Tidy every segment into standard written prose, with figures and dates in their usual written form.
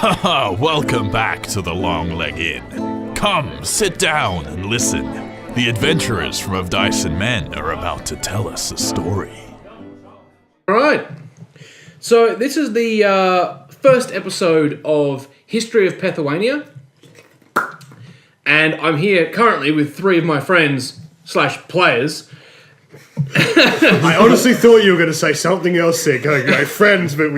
Welcome back to the Long Leg Inn. Come, sit down and listen. The adventurers from Of Dice and Men are about to tell us a story. Alright, so this is the first episode of History of Pethuania. And I'm here currently with three of my friends / players. I honestly thought you were going to say something else there, going, friends, but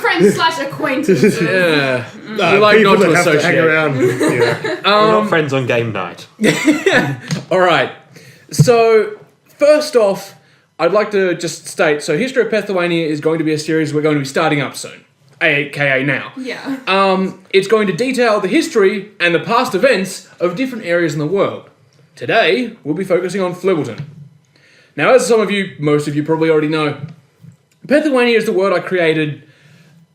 Friends / acquaintances. Yeah. We like people not to that have associate. to hang around. We're not friends on game night. Alright, so first off, I'd like to just state, so History of Pethuania is going to be a series we're going to be starting up soon. AKA now. Yeah. It's going to detail the history and the past events of different areas in the world. Today, we'll be focusing on Flibbleton. Now, as most of you probably already know, Pethuania is the word I created,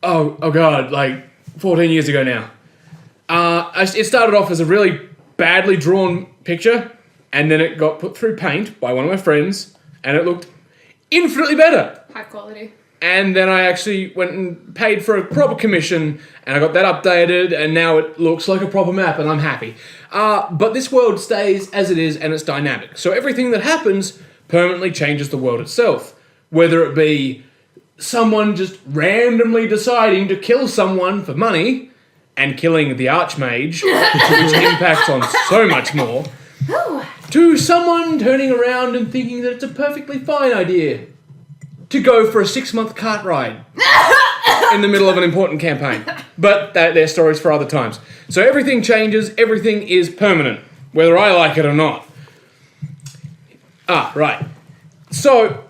like 14 years ago now. It started off as a really badly drawn picture, and then it got put through paint by one of my friends, and it looked infinitely better. High quality. And then I actually went and paid for a proper commission, and I got that updated, and now it looks like a proper map, and I'm happy. But this world stays as it is, and it's dynamic. So everything that happens permanently changes the world itself. Whether it be someone just randomly deciding to kill someone for money, and killing the Archmage, which impacts on so much more, to someone turning around and thinking that it's a perfectly fine idea to go for a 6-month cart ride in the middle of an important campaign. But they're stories for other times. So everything changes, everything is permanent, whether I like it or not. Right. So,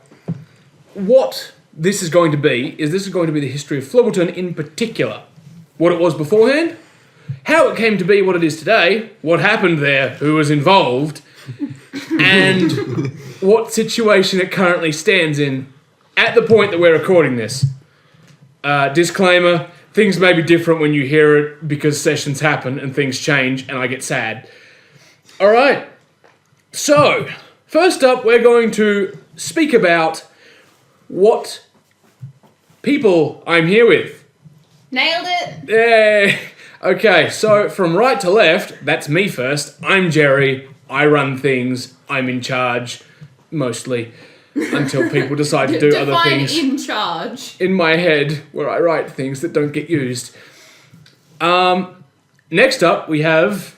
what this is going to be the history of Flibbleton in particular. What it was beforehand, how it came to be what it is today, what happened there, who was involved, and what situation it currently stands in at the point that we're recording this. Disclaimer, things may be different when you hear it because sessions happen and things change and I get sad. Alright, so, first up we're going to speak about what people I'm here with. Nailed it. Yay! Okay, so from right to left, that's me first. I'm Jerry, I run things, I'm in charge, mostly. Until people decide to do other things. In charge. In my head, where I write things that don't get used. Next up, we have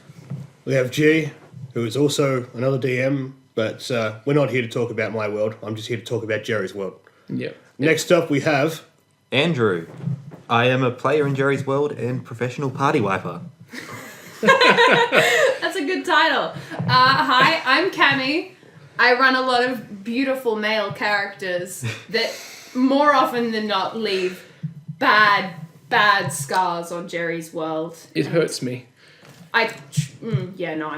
G, who is also another DM, but we're not here to talk about my world. I'm just here to talk about Jerry's world. Yeah. Next up, we have Andrew. I am a player in Jerry's world and professional party wiper. That's a good title. Hi, I'm Cammy. I run a lot of beautiful male characters that more often than not leave bad scars on Jerry's world. It hurts me. I'm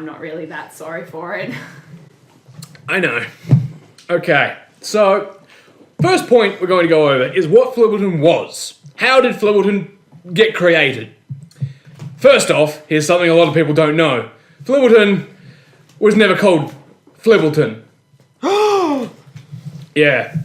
not really that sorry for it. I know. Okay, so first point we're going to go over is what Flibbleton was. How did Flibbleton get created? First off, here's something a lot of people don't know. Flibbleton was never called Flibbleton. Yeah.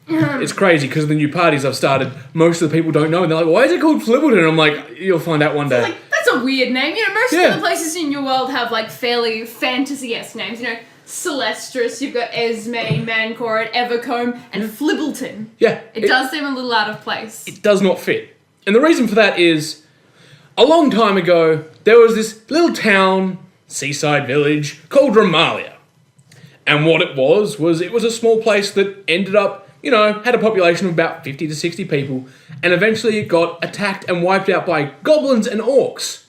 It's crazy because the new parties I've started, most of the people don't know, and they're like, why is it called Flibbleton? And I'm like, you'll find out one day. Like, that's a weird name. Most of the places in your world have like fairly fantasy-esque names. Celestris, you've got Esme, Mancourt, Evercombe, and Flibbleton. Yeah. It does seem a little out of place. It does not fit. And the reason for that is, a long time ago, there was this little town, seaside village, called Ramalia. And what it was it was a small place that ended up, had a population of about 50 to 60 people, and eventually it got attacked and wiped out by goblins and orcs.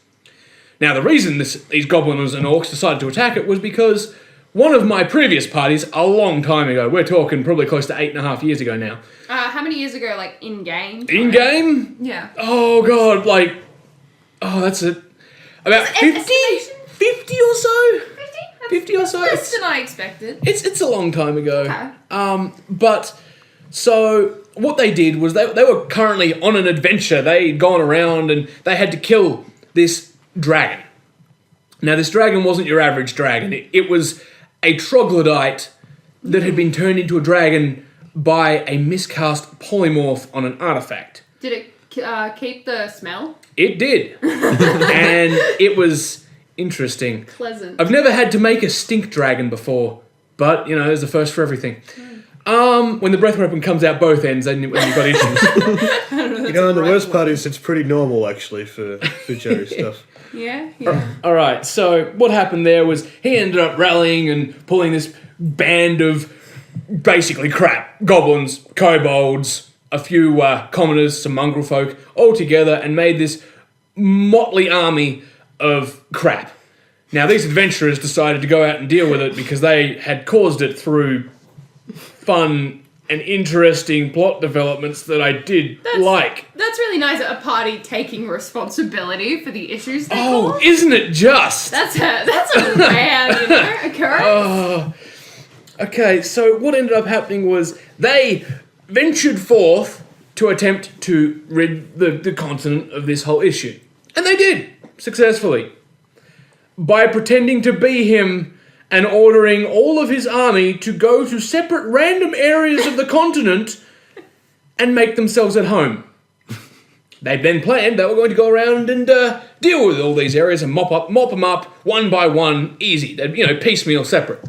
Now, the reason these goblins and orcs decided to attack it was because one of my previous parties, a long time ago, we're talking probably close to 8.5 years ago now. How many years ago, like, in-game? In-game? Yeah. Oh, God, that's it. About 50 or so? 50 or so? Less than I expected. It's a long time ago. Okay. But, so, what they did was they were currently on an adventure. They'd gone around and they had to kill this dragon. Now, this dragon wasn't your average dragon. It was a troglodyte that had been turned into a dragon by a miscast polymorph on an artifact. Did it keep the smell? It did. And it was interesting. Pleasant. I've never had to make a stink dragon before, but, you know, there's a first for everything. When the breath weapon comes out both ends, then you've got issues. You know, and the worst part is it's pretty normal, actually, for Jerry stuff. Yeah. All right, so what happened there was he ended up rallying and pulling this band of basically crap. Goblins, kobolds, a few commoners, some mongrel folk, all together and made this motley army of crap. Now, these adventurers decided to go out and deal with it because they had caused it through fun and interesting plot developments that I did like. That's really nice, a party taking responsibility for the issues they Oh, cause. isn't it just? That's a rare, occurrence. Okay, so what ended up happening was they ventured forth to attempt to rid the continent of this whole issue. And they did, successfully. By pretending to be him and ordering all of his army to go to separate random areas of the continent and make themselves at home. They then planned they were going to go around and deal with all these areas and mop them up one by one, easy. They'd, you know, piecemeal, separate.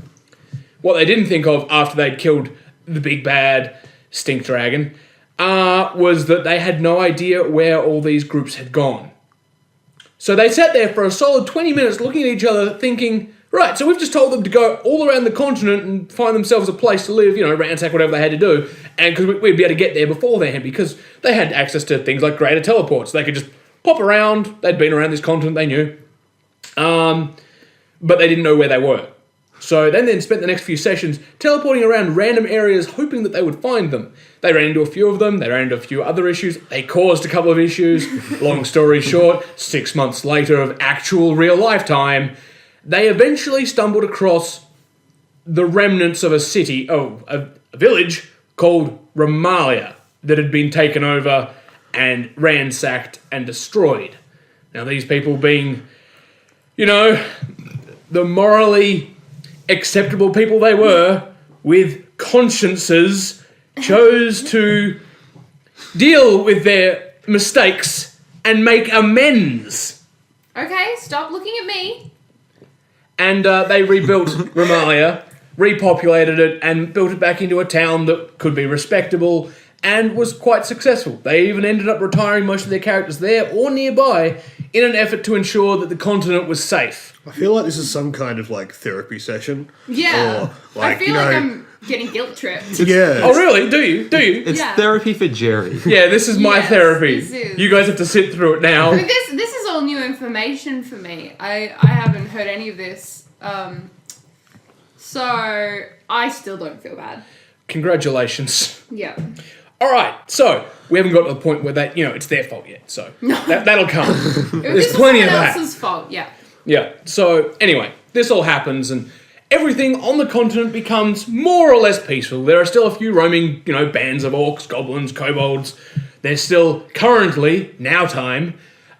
What they didn't think of after they'd killed the big bad stink dragon was that they had no idea where all these groups had gone. So they sat there for a solid 20 minutes looking at each other thinking, right, so we've just told them to go all around the continent and find themselves a place to live, you know, ransack whatever they had to do, and because we'd be able to get there beforehand because they had access to things like greater teleports. They could just pop around. They'd been around this continent, they knew. But they didn't know where they were. So they then spent the next few sessions teleporting around random areas hoping that they would find them. They ran into a few of them, they ran into a few other issues, they caused a couple of issues. Long story short, 6 months later of actual real life time, they eventually stumbled across the remnants of a city, a village called Ramalia that had been taken over and ransacked and destroyed. Now these people being, you know, the morally acceptable people they were, with consciences, chose to deal with their mistakes and make amends. Okay, stop looking at me. And they rebuilt Ramalia, repopulated it, and built it back into a town that could be respectable and was quite successful. They even ended up retiring most of their characters there or nearby in an effort to ensure that the continent was safe. I feel like this is some kind of, like, therapy session. Yeah. Or, like, I feel you like know, I'm getting guilt tripped. Yeah. Oh, really? Do you? It's Yeah. therapy for Jerry. Yeah, this is my Yes, therapy. this is. You guys have to sit through it now. I mean, this is all new information for me. I haven't heard any of this. So I still don't feel bad. Congratulations. Yeah. All right, so we haven't got to the point where that, you know, it's their fault yet. So that'll come. There's plenty of that. else's fault. Yeah. Yeah. So anyway, this all happens, and everything on the continent becomes more or less peaceful. There are still a few roaming, you know, bands of orcs, goblins, kobolds. There's still currently, now time,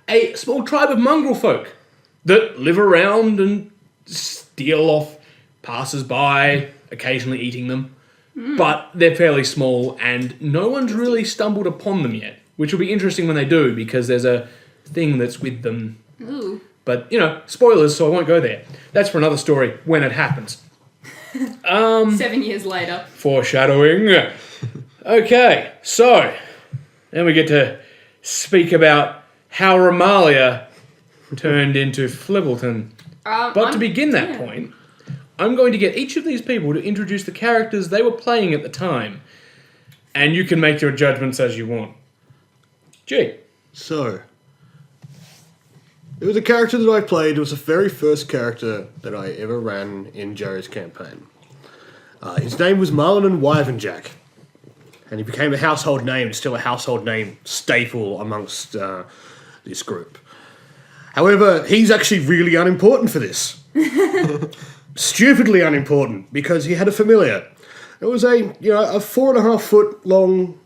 a small tribe of mongrel folk that live around and steal off passers-by, occasionally eating them. But they're fairly small, and no one's really stumbled upon them yet, which will be interesting when they do, because there's a thing that's with them. Ooh. But, you know, spoilers, so I won't go there. That's for another story when it happens. 7 years later. Foreshadowing. Okay, so then we get to speak about how Ramalia turned into Flibbleton. But to begin that point, I'm going to get each of these people to introduce the characters they were playing at the time. And you can make your judgments as you want. Gee. So, it was a character that I played. It was the very first character that I ever ran in Jerry's campaign. His name was Marlon and Wyvernjack. And he became a household name, still a household name staple amongst this group. However, he's actually really unimportant for this. Stupidly unimportant, because he had a familiar. It was a 4.5 foot long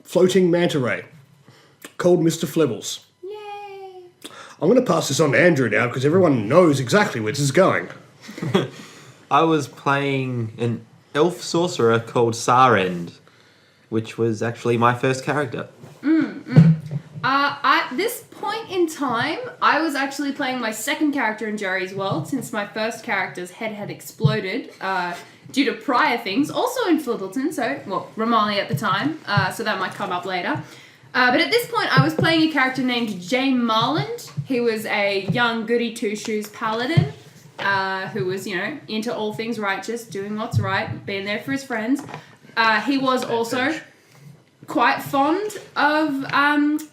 floating manta ray called Mr. Flibbles. Yay. I'm going to pass this on to Andrew now, because everyone knows exactly where this is going. I was playing an elf sorcerer called Sarend, which was actually my first character. At this point in time, I was actually playing my second character in Jerry's World, since my first character's head had exploded due to prior things, also in Flibbleton, Romali at the time, so that might come up later. But at this point, I was playing a character named James Marland. He was a young goody two-shoes paladin who was, into all things righteous, doing what's right, being there for his friends. He was also quite fond of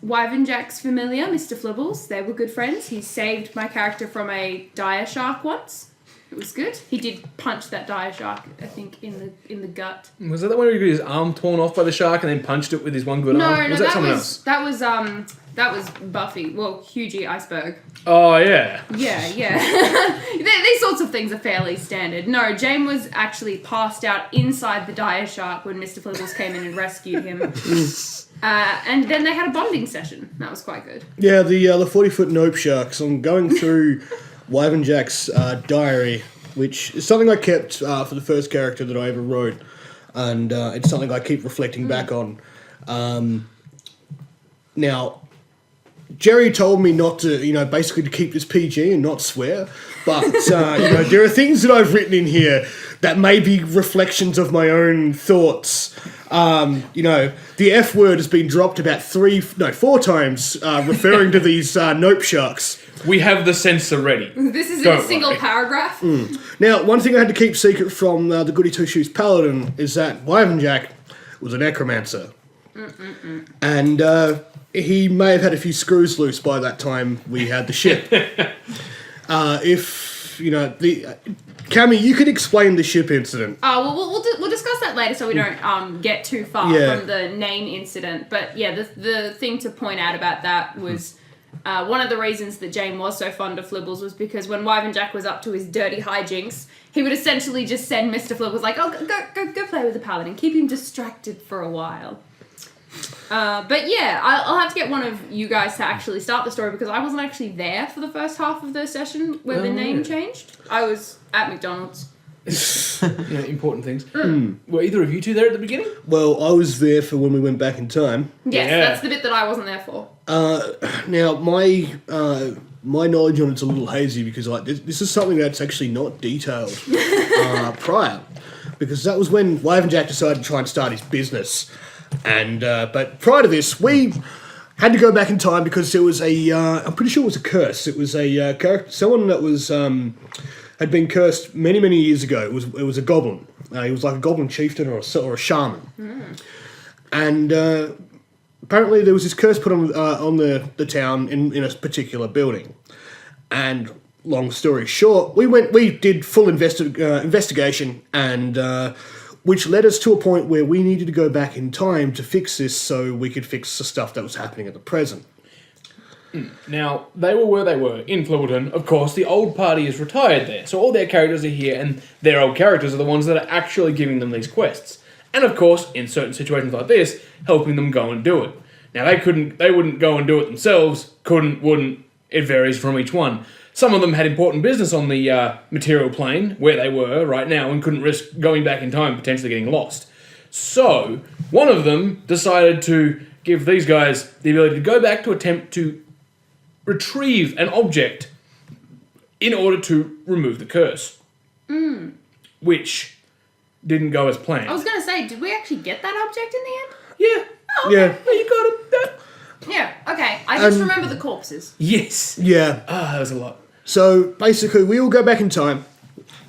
Wyvern Jack's familiar, Mr. Flibbles. They were good friends. He saved my character from a dire shark once. It was good. He did punch that dire shark, I think, in the gut. Was that the one where he got his arm torn off by the shark and then punched it with his one good arm? No, Was that someone else? That was Buffy. Well, Hughie Iceberg. Oh, yeah. Yeah. These sorts of things are fairly standard. No, James was actually passed out inside the dire shark when Mr. Flibbles came in and rescued him. And then they had a bonding session. That was quite good. Yeah, the 40-foot nope sharks. I'm going through Wyvern Jack's diary, which is something I kept for the first character that I ever wrote, and it's something I keep reflecting back on. Now, Jerry told me not to, basically to keep this PG and not swear, but, there are things that I've written in here that may be reflections of my own thoughts. The F word has been dropped about 4 times, referring to these nope sharks. We have the censor ready. This is in a single paragraph. Now, one thing I had to keep secret from the Goody Two-Shoes Paladin is that Wyvern Jack was a necromancer. And he may have had a few screws loose by that time we had the ship. Cammy, you could explain the ship incident. We'll discuss that later so we don't get too far from the name incident. But yeah, the thing to point out about that was one of the reasons that Jane was so fond of Flibbles was because when Wyvern Jack was up to his dirty hijinks, he would essentially just send Mr. Flibbles like, oh, go play with the paladin, keep him distracted for a while. But yeah, I'll have to get one of you guys to actually start the story because I wasn't actually there for the first half of the session where the name changed. I was at McDonald's. Important things. Were either of you two there at the beginning? Well, I was there for when we went back in time. Yes, that's the bit that I wasn't there for. Now, my knowledge on it's a little hazy because this is something that's actually not detailed prior. Because that was when Wyvern Jack decided to try and start his business. And but prior to this, we had to go back in time because there was I'm pretty sure it was a curse. It was a character, someone that was had been cursed many, many years ago. It was a goblin. He was like a goblin chieftain or a shaman. And apparently there was this curse put on the town in a particular building. And long story short, we did full investigation and. Which led us to a point where we needed to go back in time to fix this so we could fix the stuff that was happening at the present. Now, they were where they were, in Flibbleton. Of course, the old party is retired there, so all their characters are here, and their old characters are the ones that are actually giving them these quests. And of course, in certain situations like this, helping them go and do it. Now, they wouldn't go and do it themselves, wouldn't, it varies from each one. Some of them had important business on the material plane, where they were right now, and couldn't risk going back in time, potentially getting lost. So, one of them decided to give these guys the ability to go back to attempt to retrieve an object in order to remove the curse. Which didn't go as planned. I was going to say, did we actually get that object in the end? Yeah. Oh, okay. Yeah. You got it. Yeah, okay. I just remember the corpses. Yes. Yeah. That was a lot. So basically, we all go back in time.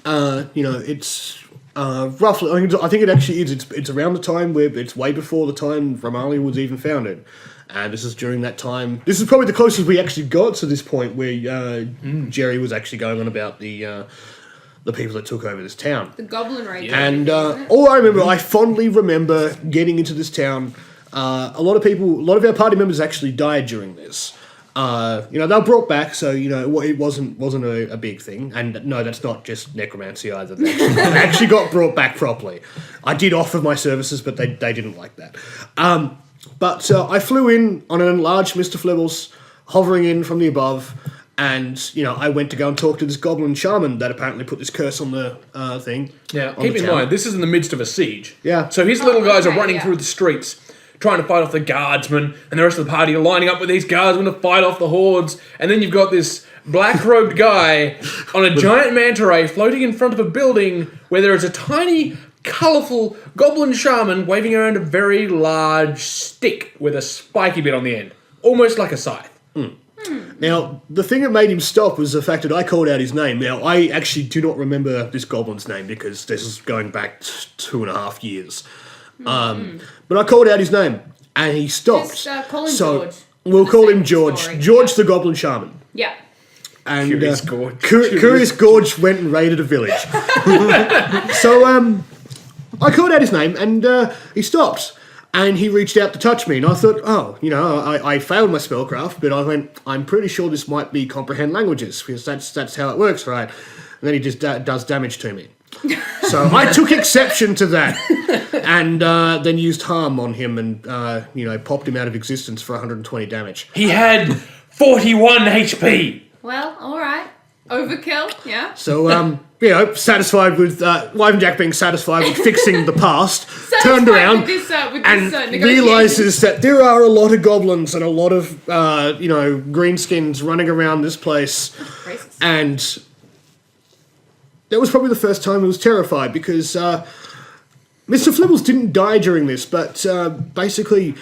It's roughly. I think it actually is. It's around the time where it's way before the time Romali was even founded, and this is during that time. This is probably the closest we actually got to this point where Jerry was actually going on about the people that took over this town. The Goblin Raid. And all I remember, I fondly remember getting into this town. A lot of our party members actually died during this. They were brought back, so, it wasn't a big thing. And no, that's not just necromancy either. They actually got brought back properly. I did offer my services, but they didn't like that. But I flew in on an enlarged Mr. Flibbles, hovering in from the above, and, I went to go and talk to this goblin shaman that apparently put this curse on the thing. Now, keep in mind, this is in the midst of a siege. Yeah. So his little guys are running through the streets. trying to fight off the guardsmen, and the rest of the party are lining up with these guardsmen to fight off the hordes, and then you've got this black-robed guy on a giant manta ray floating in front of a building where there is a tiny, colourful goblin shaman waving around a very large stick with a spiky bit on the end, almost like a scythe. Now, the thing that made him stop was the fact that I called out his name. Now, I actually do not remember this goblin's name because this is going back 2.5 years. But I called out his name, and he stopped. Just call him George. We'll For call the him sake of George. story. George the Goblin Shaman. Yeah. And Curious Gorge. Curious Gorge went and raided a village. So I called out his name, and he stopped. And he reached out to touch me, and I thought, I failed my spellcraft, but I went, I'm pretty sure this might be comprehend languages, because that's how it works, right? And then he just does damage to me. So I took exception to that, and then used harm on him, and popped him out of existence for 120 damage. He had 41 HP. Well, all right. Overkill, yeah. So, satisfied with Wyvern being satisfied with fixing the past, turned around with this and negotiation. realizes that there are a lot of goblins and a lot of, greenskins running around this place. Racist. And that was probably the first time I was terrified because Mr. Flibbles didn't die during this, but basically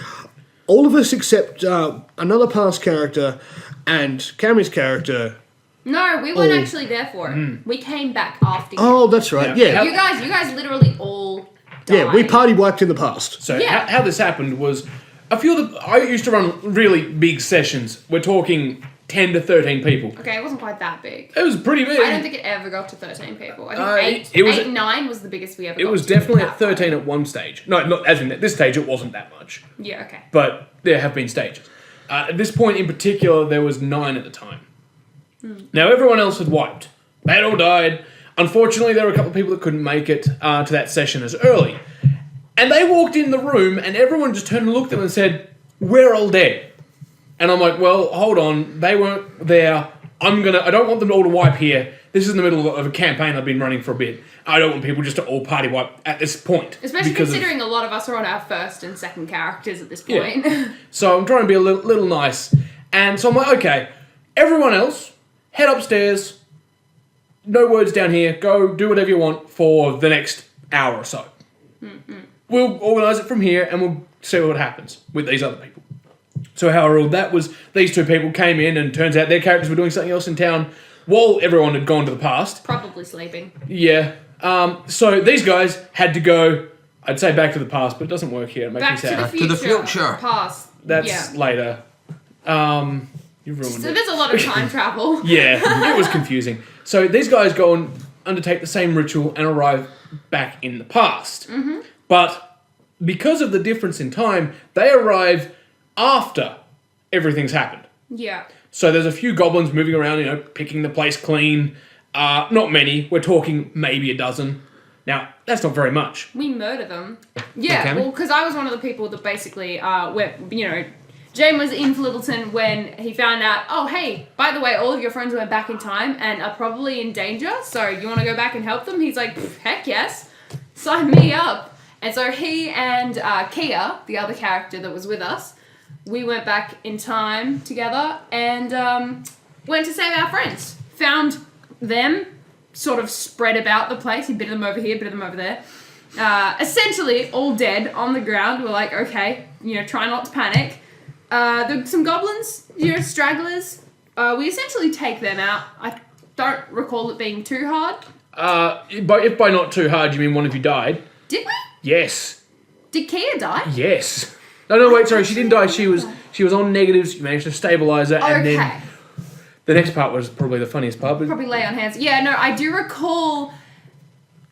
all of us except another past character and Cammy's character. No, we weren't actually there for it. We came back after you. Oh, that's right. Yeah. You guys literally all died. Yeah, we party wiped in the past. So Yeah. how this happened was, I used to run really big sessions. We're talking 10 to 13 people. Okay, it wasn't quite that big. It was pretty big. I don't think it ever got to 13 people. I think it was- 9 was the biggest we ever It got was to. definitely That at 13 at one stage. No, not as in at this stage it wasn't that much. far. Yeah, okay. But there have been stages. At this point in particular, there was 9 at the time. Now, everyone else had wiped. They had all died. Unfortunately, there were a couple of people that couldn't make it to that session as early. And they walked in the room, and everyone just turned and looked at them and said, "We're all dead." And I'm like, well, hold on. They weren't there. I don't want them all to wipe here. This is in the middle of a campaign I've been running for a bit. I don't want people just to all party wipe at this point. Especially because considering a lot of us are on our first and second characters at this point. Yeah. So I'm trying to be a little nice. And so I'm like, okay, everyone else, head upstairs. No words down here. Go do whatever you want for the next hour or so. We'll organise it from here and we'll see what happens with these other people. So how I ruled that was these two people came in and turns out their characters were doing something else in town while everyone had gone to the past. Probably sleeping. Yeah. So these guys had to go, I'd say back to the past, but it doesn't work here. It makes Back me to sad. the future. to the future. Past. That's yeah. later. You ruined So it. there's a lot of time travel. Yeah, it was confusing. So these guys go and undertake the same ritual and arrive back in the past. Mm-hmm. But because of the difference in time, they arrive after everything's happened. Yeah. So there's a few goblins moving around, picking the place clean. Not many. We're talking maybe a dozen. Now, that's not very much. We murder them. Yeah, Okay. well, because I was one of the people that basically, Jane was in Flibbleton when he found out, oh, hey, by the way, all of your friends went back in time and are probably in danger, so you want to go back and help them? He's like, heck yes, sign me up. And so he and Kia, the other character that was with us, we went back in time together and went to save our friends. Found them sort of spread about the place. He bit them over here, bit them over there. Essentially all dead on the ground. We're like, okay, try not to panic. There's some goblins, stragglers. We essentially take them out. I don't recall it being too hard. But if by not too hard, you mean one of you died? Did we? Yes. Did Kia die? Yes. No, wait, sorry, she didn't die. She was on negatives. You managed to stabilise her, and Okay. then the next part was probably the funniest part. But Probably lay on hands. Yeah, no, I do recall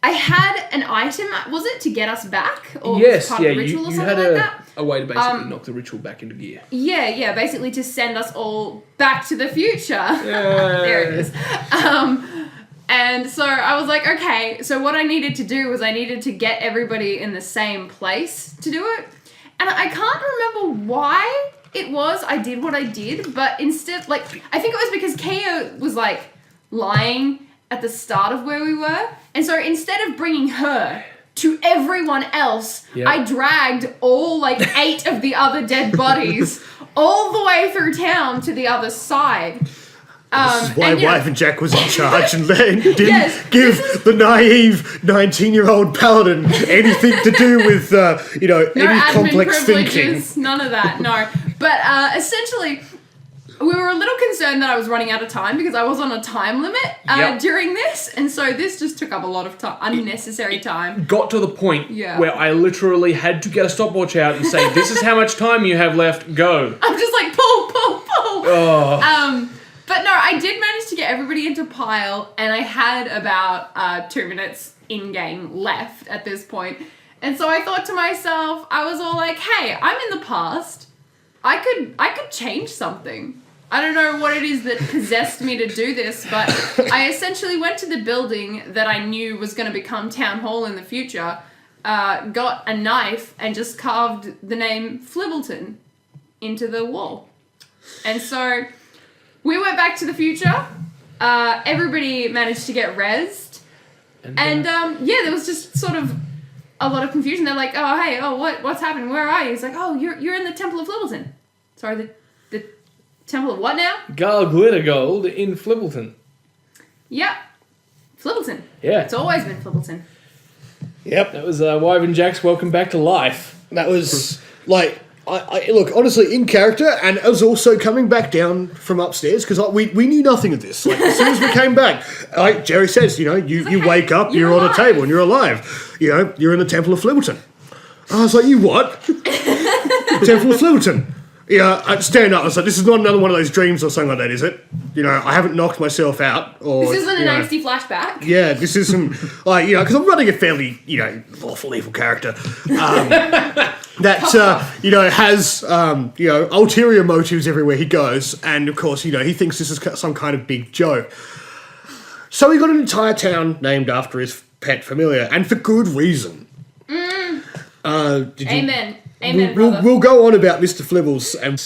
I had an item, was it, to get us back? Or was it yes, part yeah, of the ritual you or something had like that? a way to basically knock the ritual back into gear. Yeah, basically to send us all back to the future. There it is. And so I was like, okay, so what I needed to do was I needed to get everybody in the same place to do it. And I can't remember why it was I did what I did, but instead, I think it was because Kia was, lying at the start of where we were. And so instead of bringing her to everyone else, Yep. I dragged all like 8 of the other dead bodies all the way through town to the other side. This is why and, you know, Wife and Jack was in charge and then didn't Yes, give the naive 19-year-old paladin anything to do with, no any admin complex thinking. privileges, none of that, no. But essentially, we were a little concerned that I was running out of time because I was on a time limit Yep. during this, and so this just took up a lot of time, unnecessary time. Got to the point Yeah. where I literally had to get a stopwatch out and say, "This is how much time you have left. Go." I'm just like, pull. Oh. But no, I did manage to get everybody into pile, and I had about 2 minutes in-game left at this point. And so I thought to myself, I was all like, hey, I'm in the past. I could change something. I don't know what it is that possessed me to do this, but I essentially went to the building that I knew was going to become Town Hall in the future, got a knife, and just carved the name Flibbleton into the wall. And so we went back to the future. Everybody managed to get rezzed. And there was just sort of a lot of confusion. They're like, oh, hey, what's happening? Where are you? He's like, oh, you're in the Temple of Flibbleton. Sorry, the Temple of what now? Garl Glitter Gold in Flibbleton. Yep. Flibbleton. Yeah. It's always been Flibbleton. Yep. That was Wyve and Jack's Welcome Back to Life. That was, like, I look, honestly, in character, and it was also coming back down from upstairs, because we knew nothing of this. Like, as soon as we came back, like Jerry says, you like, you hey, wake up, you're you're on a alive. table, and you're alive. You're in the Temple of Flibbleton. I was like, you what? Temple of Flibbleton. I'd stand up. I was like, this is not another one of those dreams or something like that, is it? I haven't knocked myself out. Or, This isn't an angsty flashback. Yeah, this is some, because I'm running a fairly, lawful evil character that, has, ulterior motives everywhere he goes. And, of course, he thinks this is some kind of big joke. So he got an entire town named after his pet familiar, and for good reason. Amen. Amen, brother. We'll go on about Mr. Flibbles and...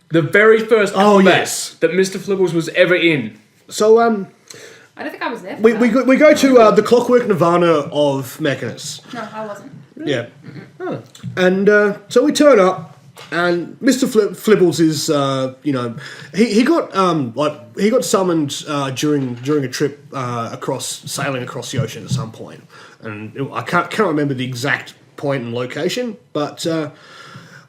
The very first Oh, combat yes. that Mr. Flibbles was ever in. So, I don't think I was there for we that. go to the Clockwork Nirvana of Mechanus. No, I wasn't. Yeah. And so we turn up, and Mr. Flibbles is, he got summoned during a trip sailing across the ocean at some point, and I can't remember the exact point and location, but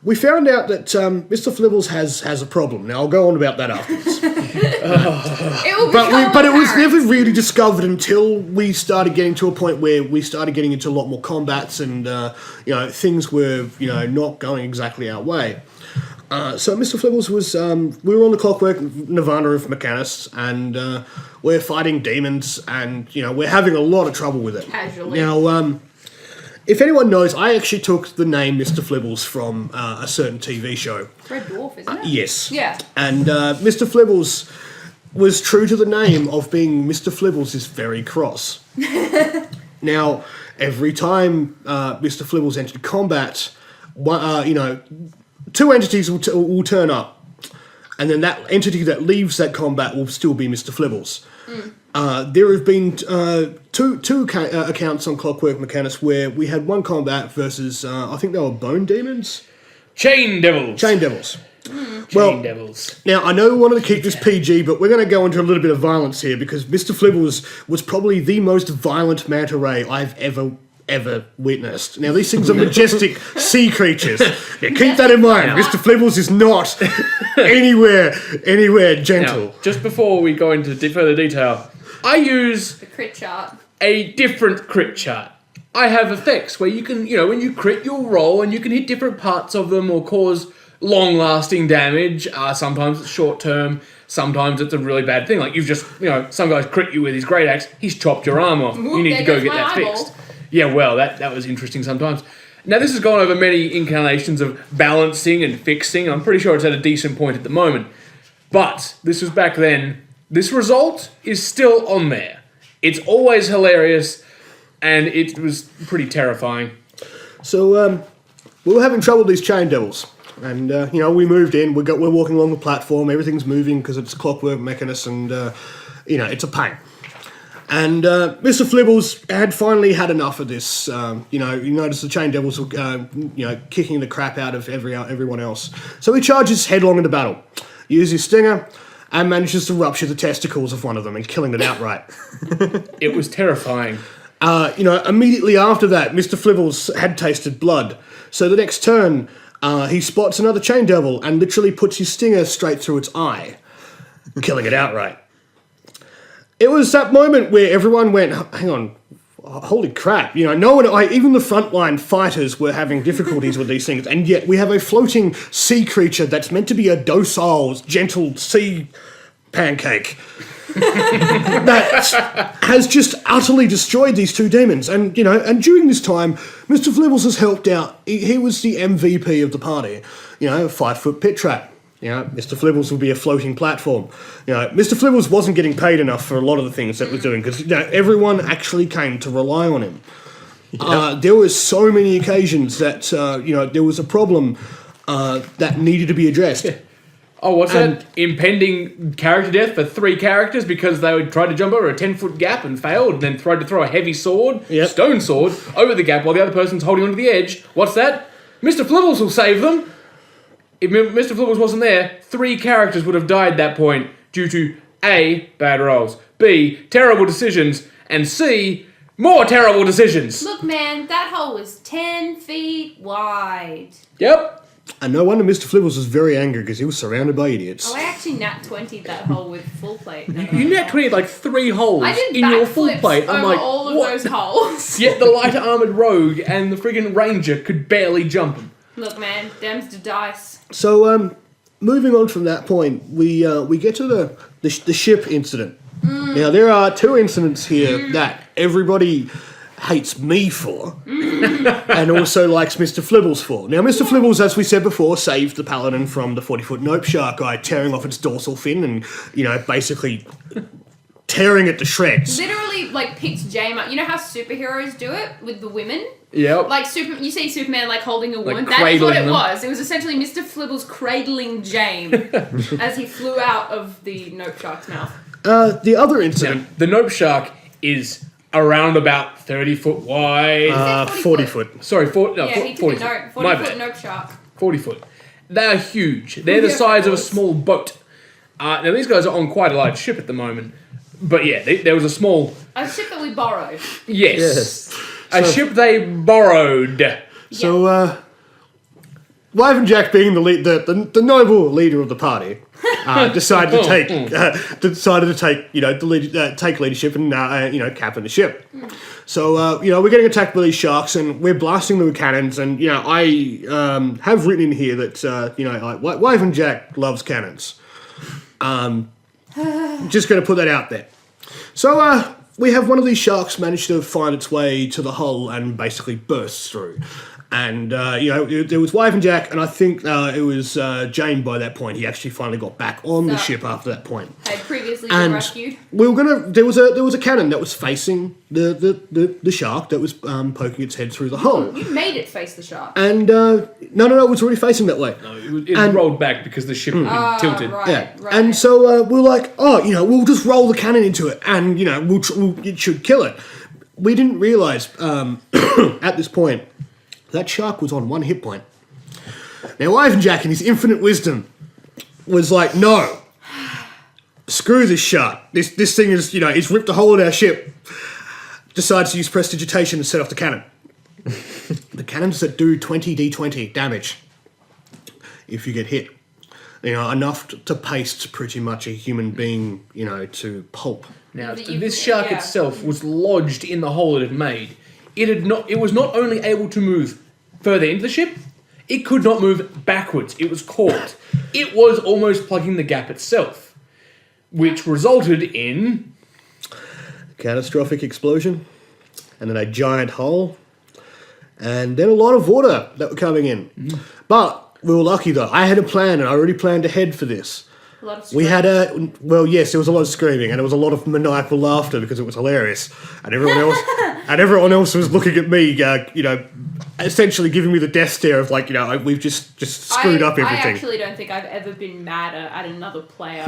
we found out that Mr. Flibbles has a problem. Now I'll go on about that afterwards. It will But it was apparent. never really discovered until we started getting to a point where we started getting into a lot more combats, and things were not going exactly our way. So Mr. Flibbles was we were on the Clockwork Nirvana of Mechanus, and we're fighting demons, and we're having a lot of trouble with it. Casually. Now, if anyone knows, I actually took the name Mr. Flibbles from a certain TV show. Red Dwarf, isn't it? Yes. Yeah. And Mr. Flibbles was true to the name of being Mr. Flibbles is very cross. Now, every time Mr. Flibbles entered combat, two entities will turn up, and then that entity that leaves that combat will still be Mr. Flibbles. There have been two accounts on Clockwork Mechanus where we had one combat versus, I think they were Bone Demons? Chain Devils. Chain Devils. Chain Devils. Now, I know we wanted to keep this PG, but we're going to go into a little bit of violence here, because Mr. Flibbles was probably the most violent manta ray I've ever witnessed. Now, these things are majestic sea creatures. Yeah, keep that in mind. Mr. Flibbles is not anywhere gentle. Now, just before we go into further detail, I use The crit chart. a different crit chart. I have effects where you can, when you crit, you'll roll and you can hit different parts of them or cause long-lasting damage. Sometimes it's short-term. Sometimes it's a really bad thing. Like you've just, some guys crit you with his great axe. He's chopped your arm off. You need there to go goes get my that eyeball. fixed. Yeah, well, that was interesting sometimes. Now, this has gone over many incarnations of balancing and fixing. I'm pretty sure it's at a decent point at the moment. But this was back then. This result is still on there. It's always hilarious, and it was pretty terrifying. So, we were having trouble with these Chain Devils. And, we moved in, we're walking along the platform, everything's moving because it's Clockwork Mechanus, and, it's a pain. And Mr. Flibbles had finally had enough of this. You notice the Chain Devils were, kicking the crap out of everyone else. So he charges headlong into battle, uses his stinger, and manages to rupture the testicles of one of them and killing it outright. It was terrifying. Immediately after that, Mr. Flibbles had tasted blood. So the next turn, he spots another Chain Devil and literally puts his stinger straight through its eye, killing it outright. It was that moment where everyone went, hang on, holy crap. No one, even the frontline fighters were having difficulties with these things, and yet we have a floating sea creature that's meant to be a docile, gentle sea pancake that has just utterly destroyed these two demons. And during this time, Mr. Flibbles has helped out. He was the MVP of the party. 5-foot pit trap. Mr. Flibbles would be a floating platform. Mr. Flibbles wasn't getting paid enough for a lot of the things that we're doing because everyone actually came to rely on him. Yep. There were so many occasions that there was a problem that needed to be addressed. Oh, what's that? Impending character death for 3 characters because they would try to jump over a 10-foot gap and failed, and then tried to throw a heavy sword, stone sword, over the gap while the other person's holding onto the edge. What's that? Mr. Flibbles will save them. If Mr. Flibbles wasn't there, 3 characters would have died at that point due to A, bad rolls, B, terrible decisions, and C, more terrible decisions. Look, man, that hole was 10 feet wide. Yep. And no wonder Mr. Flibbles was very angry because he was surrounded by idiots. Oh, I actually nat 20'd that hole with full plate. You nat 20'd like 3 holes I did in your full plate. over I'm like, all of what? those holes. Yet the lighter armoured rogue and the friggin' ranger could barely jump him. Look, man, them's the dice. So, moving on from that point, we get to the ship incident. Now, there are 2 incidents here that everybody hates me for, and also likes Mr. Flibbles for. Now, Mr. Flibbles, as we said before, saved the paladin from the 40-foot nope shark guy tearing off its dorsal fin and, basically tearing it to shreds. Literally, picks Jame up. You know how superheroes do it with the women? Yep. You see Superman, holding a woman. Like That's what it cradling was. It was essentially Mr. Flibbles cradling Jame as he flew out of the nope shark's mouth. The other incident... Now, the nope shark is around about 30 foot wide. 40 foot. Sorry, 40 40 foot. foot. 40 foot nope shark. 40 foot. They're huge. They're the size of a small boat. Now, these guys are on quite a large ship at the moment. But yeah, there was a small... A ship that we borrowed. Yes. A ship they borrowed. So, Wyvern Jack, being the noble leader of the party, decided to take take leadership and captain the ship. So we're getting attacked by these sharks and we're blasting them with cannons. And I have written in here that Wyvern Jack loves cannons. Just going to put that out there. So we have one of these sharks manage to find its way to the hull and basically bursts through. And, there was Wyvern Jack, and I think it was Jane by that point. He actually finally got back on the ship after that point. Had previously been rescued. We were there was a cannon that was facing the shark that was poking its head through the hull. You made it face the shark. And, no, it was already facing that way. No, it rolled back because the ship had been tilted. Right. And so we're like, we'll just roll the cannon into it, and, it should kill it. We didn't realise at this point that shark was on 1 hit point. Now, Wyvern Jack, in his infinite wisdom, was like, no, screw this shark. This thing is, it's ripped a hole in our ship. Decides to use prestidigitation to set off the cannon. The cannons that do 20d20 damage if you get hit. Enough to paste pretty much a human being, to pulp. Now, this shark itself was lodged in the hole it had made. It was not only able to move further into the ship, it could not move backwards. It was caught. It was almost plugging the gap itself, which resulted in... catastrophic explosion, and then a giant hole, and then a lot of water that were coming in. But we were lucky though. I had a plan, and I already planned ahead for this. A lot of We had yes, there was a lot of screaming, and there was a lot of maniacal laughter because it was hilarious, and everyone else was looking at me, essentially giving me the death stare of we've just screwed up everything. I actually don't think I've ever been madder at another player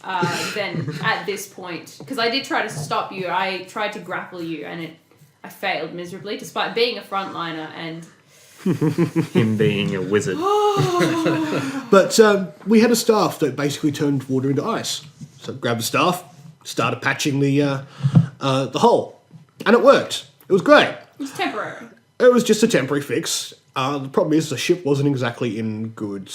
than at this point. Because I did try to stop you. I tried to grapple you, and I failed miserably, despite being a frontliner and... Him being a wizard. But we had a staff that basically turned water into ice. So grabbed the staff, started patching the hole, and it worked. It was great. It was temporary. It was just a temporary fix. The problem is the ship wasn't exactly in good...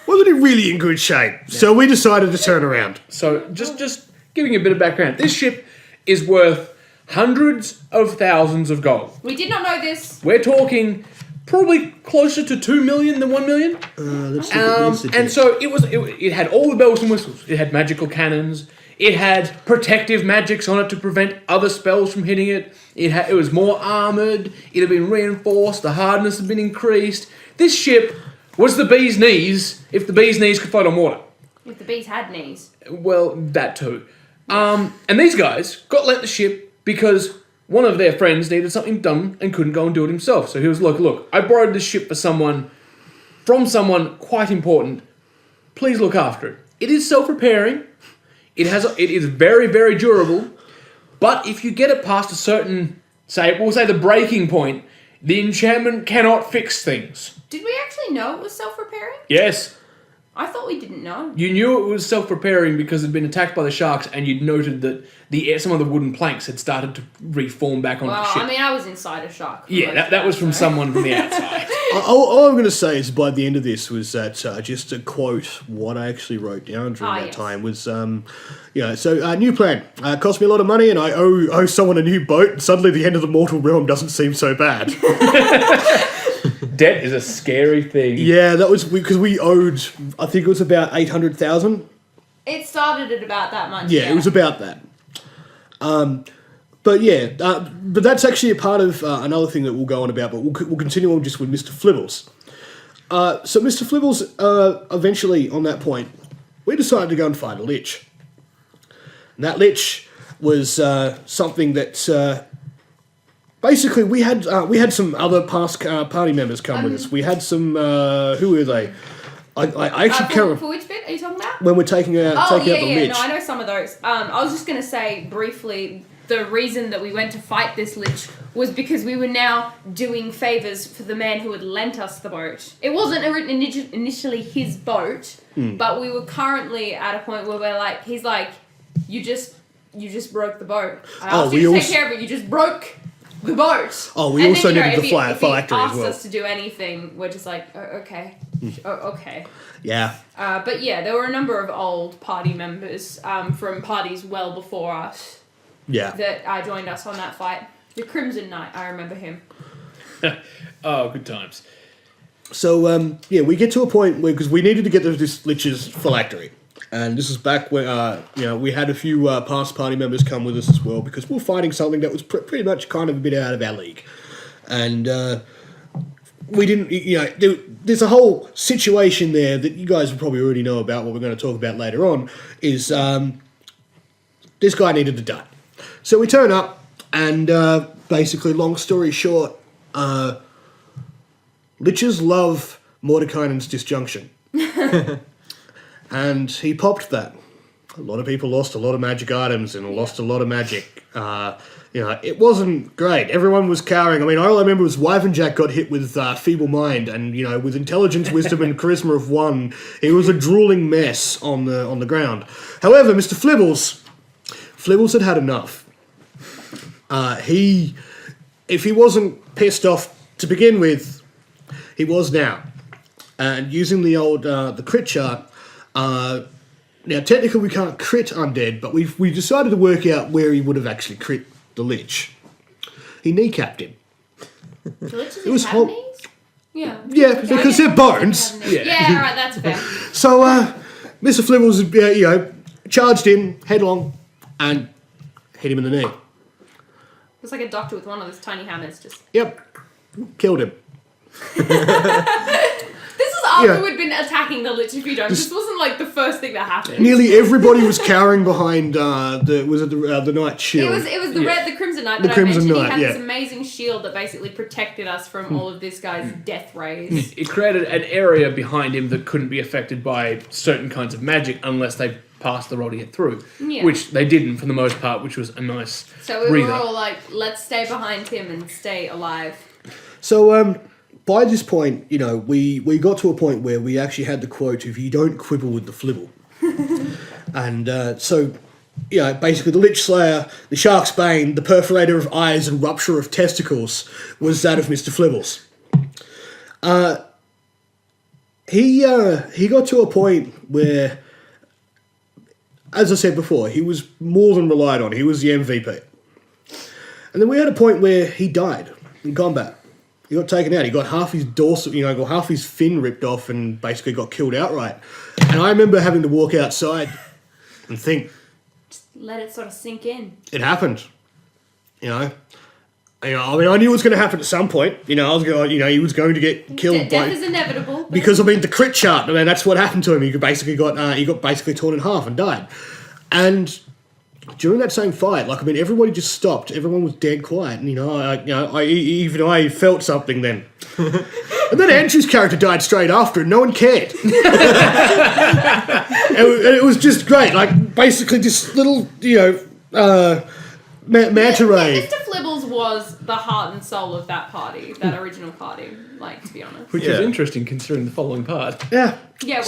wasn't really in good shape. Yeah. So we decided to turn around. So just giving you a bit of background. This ship is worth hundreds of thousands of gold. We did not know this. We're talking probably closer to 2 million than 1 million. And so it had all the bells and whistles. It had magical cannons. It had protective magics on it to prevent other spells from hitting it. It was more armoured. It had been reinforced. The hardness had been increased. This ship was the bee's knees if the bee's knees could float on water. If the bees had knees. Well, that too. And these guys got lent the ship because one of their friends needed something done and couldn't go and do it himself. So he was like, look, I borrowed this ship from someone quite important. Please look after it. It is self-repairing. It is very, very durable. But if you get it past a certain, we'll say the breaking point, the enchantment cannot fix things. Did we actually know it was self-repairing? Yes. I thought we didn't know. You knew it was self-repairing because it had been attacked by the sharks, and you'd noted that some of the wooden planks had started to reform back onto the ship. Well, I mean, I was inside a shark. Yeah, that was from someone from the outside. All I'm going to say is by the end of this was that, just to quote what I actually wrote down during that time, was, new plan. Cost me a lot of money, and I owe someone a new boat, and suddenly the end of the mortal realm doesn't seem so bad. Debt is a scary thing. Yeah, that was because we owed, I think it was about 800,000. It started at about that much. Yeah, it was about that. But that's actually a part of another thing that we'll go on about, but we'll continue on just with Mr. Flibbles. So Mr. Flibbles, eventually on that point, we decided to go and find a lich. And that lich was something that... Basically, we had some other past party members come with us. We had some... who were they? I actually can't remember. For which bit are you talking about? When we're taking out the lich. No, I know some of those. I was just going to say briefly, the reason that we went to fight this lich was because we were now doing favours for the man who had lent us the boat. It wasn't initially his boat, but we were currently at a point where we're like, he's like, you just broke the boat. I asked you to take care of it. You just broke the boat. Oh, we also needed the phylactery as well. If he asked us to do anything, we're just like, okay. Okay. Yeah. But yeah, there were a number of old party members from parties well before us. Yeah. That joined us on that fight. The Crimson Knight, I remember him. Oh, good times. So, we get to a point where, because we needed to get this lich's phylactery. And this is back when, we had a few past party members come with us as well, because we were fighting something that was pretty much kind of a bit out of our league. And we didn't, there's a whole situation there that you guys will probably already know about, what we're going to talk about later on, is this guy needed to die. So we turn up, and basically, long story short, liches love Mordekainen's disjunction. And he popped that. A lot of people lost a lot of magic items and lost a lot of magic. It wasn't great. Everyone was cowering. I mean, all I remember was Wyvern-Jack got hit with feeble mind, and with intelligence, wisdom, and charisma of 1, it was a drooling mess on the ground. However, Mr. Flibbles had enough. If he wasn't pissed off to begin with, he was now. And using the old the crit chart. Now, technically, we can't crit undead, but we decided to work out where he would have actually crit the lich. He kneecapped him. It was whole. Knees? Yeah. Yeah, because they're bones. Yeah, alright, that's fair. So, Mr. Flibbles, charged in headlong and hit him in the knee. It was like a doctor with one of those tiny hammers, just. Yep, killed him. There This is after Yeah. we'd been attacking the Lich a few times. This wasn't like the first thing that happened. Nearly everybody was cowering behind the Knight Shield. It was the Crimson Knight The that Crimson I mentioned. Knight, He had yeah. this amazing shield that basically protected us from all of this guy's death rays. It created an area behind him that couldn't be affected by certain kinds of magic unless they passed the roll to get through. Yeah. Which they didn't for the most part, which was a nice So we breather. were all like, let's stay behind him and stay alive. So by this point, we got to a point where we actually had the quote of "You don't quibble with the flibble," and so. Basically the Lich Slayer, the Shark's Bane, the Perforator of Eyes and Rupture of Testicles was that of Mr. Flibbles. He got to a point where, as I said before, he was more than relied on. He was the MVP. And then we had a point where he died in combat. He got taken out. He got half his dorsal, got half his fin ripped off and basically got killed outright. And I remember having to walk outside and think, Let it sort of sink in. it happened. I knew it was going to happen at some point. I was going, he was going to get killed Death is inevitable. because the crit chart. That's what happened to him. He basically got torn in half and died. And during that same fight, everybody just stopped. Everyone was dead quiet. And I felt something then. And then Andrew's character died straight after, and no one cared. And it was just great. Basically, this little, manta ray. Mr. Flibbles was the heart and soul of that party, that original party, to be honest. Which is interesting considering the following part. Yeah. Yeah, wow.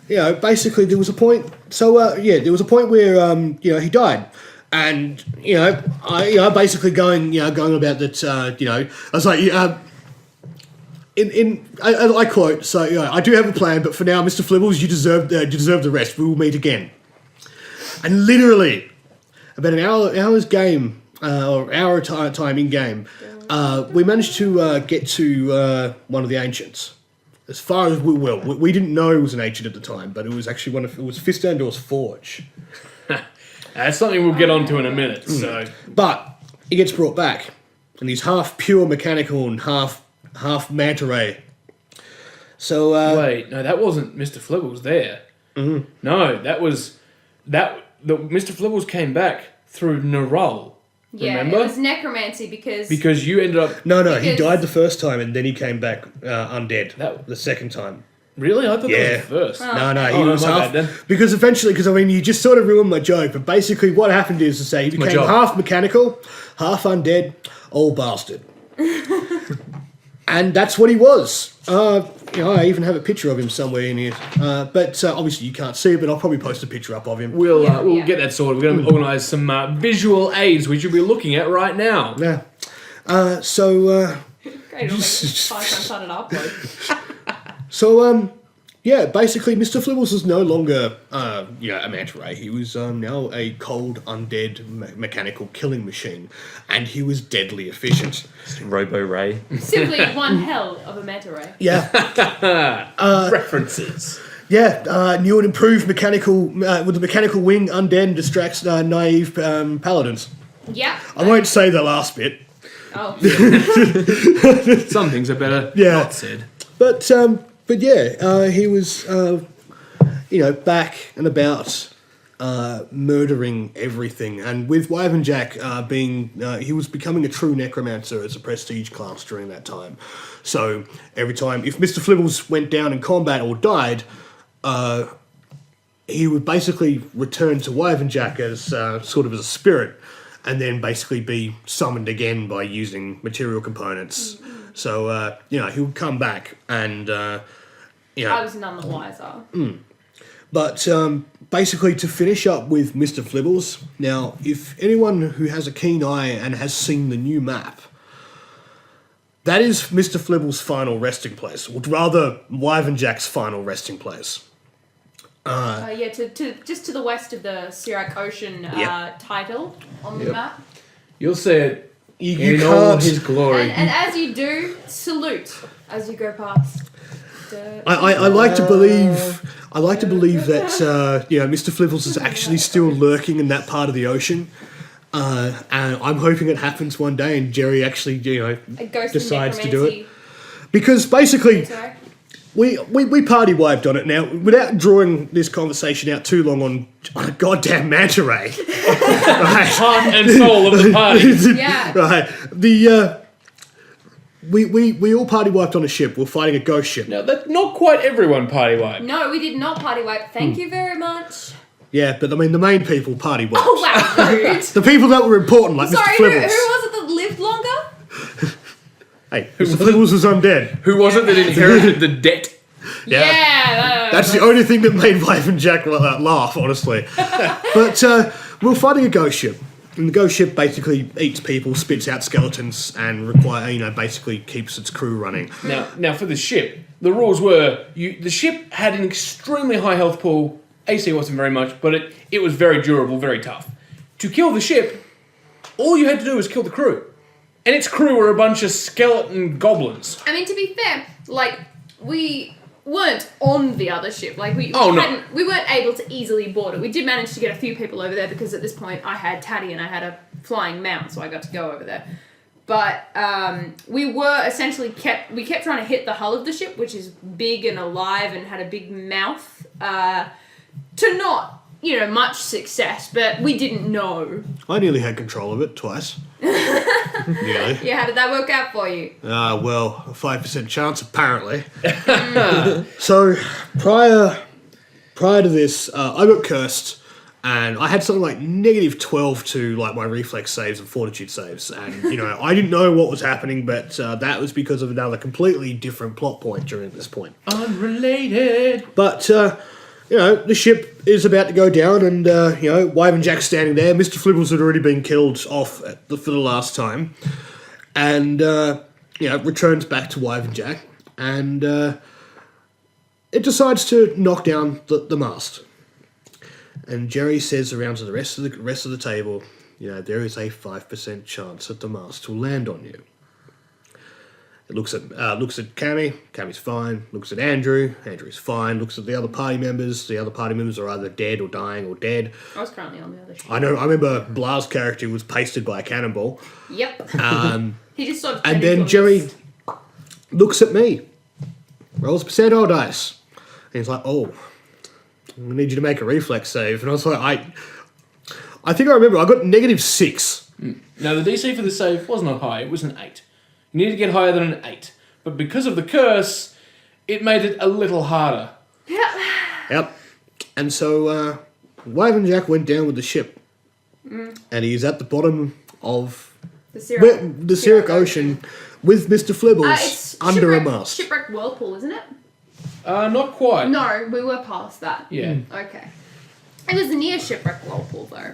So, basically there was a point. So, there was a point where, he died. And, I basically going about that, I was like, I quote, so, I do have a plan, but for now, Mr. Flibbles, you deserve the rest. We will meet again. And literally, about an hour's game, or hour time in game, we managed to get to one of the ancients. As far as we didn't know it was an ancient at the time, but it was actually it was Fistandor's forge. That's something we'll get onto in a minute. So, But he gets brought back, and he's half pure mechanical and half manta ray. So wait, no, that wasn't Mr. Flibbles there. Mm-hmm. No, that was the Mr. Flibbles came back through Nerul. Yeah, Remember? it was necromancy because you ended up no, he because- died the first time, and then he came back undead That- the second time. really. I thought Yeah. that was the first. No, he Oh, was my half. bad then. Because eventually, you just sort of ruined my joke, but basically what happened is to say he became job. half mechanical, half undead, old bastard. And that's what he was. I even have a picture of him somewhere in here. But obviously you can't see it, but I'll probably post a picture up of him. We'll Yeah. get that sorted. We're going to organise some visual aids, which you'll be looking at right now. Yeah. Great, it'll make 5 times harder to upload. Basically, Mr. Flibbles was no longer, a manta ray. He was now a cold, undead, mechanical killing machine, and he was deadly efficient. Robo Ray. Simply one hell of a manta ray. Yeah, References. new and improved mechanical with the mechanical wing, undead distracts naive paladins. Yeah. I won't say the last bit, Oh. Some things are better Yeah. not said. but he was, back and about. Murdering everything, and with Wyvern Jack he was becoming a true necromancer as a prestige class during that time. So every time, if Mr. Flibbles went down in combat or died, he would basically return to Wyvern Jack as sort of as a spirit, and then basically be summoned again by using material components. So he would come back and I was none the wiser. But basically, to finish up with Mr. Flibbles, now, if anyone who has a keen eye and has seen the new map, that is Mr. Flibbles' final resting place, or rather, Wyvern Jack's final resting place. Just to the west of the Sirak Ocean Yep. title on the Yep. map. You'll see it You in all can't. his glory. And as you do, salute as you go past. I like to believe. I like to believe that Mr. Flibbles is actually still lurking in that part of the ocean, and I'm hoping it happens one day, and Jerry actually A ghost decides of to do it. necromancy. Because basically, Sorry. we party wiped on it. Now, without drawing this conversation out too long on a goddamn manta ray. Right. Heart and soul of the party. Yeah. Right. We all party wiped on a ship. We're fighting a ghost ship. Now, not quite everyone party wiped. No, we did not party wipe. Thank you very much. Yeah, but I mean the main people party wiped. Oh, wow, rude. The people that were important, like Sorry, Mr. who Flibbles. was it that lived longer? Hey, Mr. Flibbles was undead. Who was it that inherited the debt? Yeah. That's the only thing that made Wyvern Jack laugh, honestly. But we're fighting a ghost ship. And the ghost ship basically eats people, spits out skeletons, and basically keeps its crew running. Now for the ship, the rules were the ship had an extremely high health pool. AC wasn't very much, but it was very durable, very tough. To kill the ship, all you had to do was kill the crew. And its crew were a bunch of skeleton goblins. I mean, to be fair, like, we weren't on the other ship. Like, we weren't able to easily board it. We did manage to get a few people over there because at this point I had Taddy and I had a flying mount, so I got to go over there. But we were essentially kept trying to hit the hull of the ship, which is big and alive and had a big mouth, to not, much success, but we didn't know. I nearly had control of it twice. Nearly. Yeah, how did that work out for you? Well, a 5% chance, apparently. So, prior to this, I got cursed, and I had something like -12 to like my reflex saves and fortitude saves, and I didn't know what was happening, but that was because of another completely different plot point during this point. Unrelated. But the ship is about to go down, and Wyvern Jack's standing there. Mr. Flibbles had already been killed off for the last time, and returns back to Wyvern Jack, and it decides to knock down the mast. And Jerry says around to the rest of the table, there is a 5% chance that the mast will land on you. It looks at Cammy. Cammy's fine. Looks at Andrew. Andrew's fine. Looks at the other party members. The other party members are either dead or dying or dead. I was currently on the other ship. I know. I remember Blah's character was pasted by a cannonball. Yep. He just sort of. And then Jerry looks at me, rolls a percentile dice, and he's like, "Oh, I need you to make a reflex save." And I was like, I think I remember. I got -6. Now the DC for the save was not high. It was an 8. You need to get higher than an 8. But because of the curse, it made it a little harder. Yep. And so Wyvern Jack went down with the ship. And he's at the bottom of the Syric Ocean with Mr. Flibbles It's under a mast. Shipwreck Whirlpool, isn't it? Not quite. No, we were past that. Yeah. Okay. It was near Shipwreck Whirlpool, though.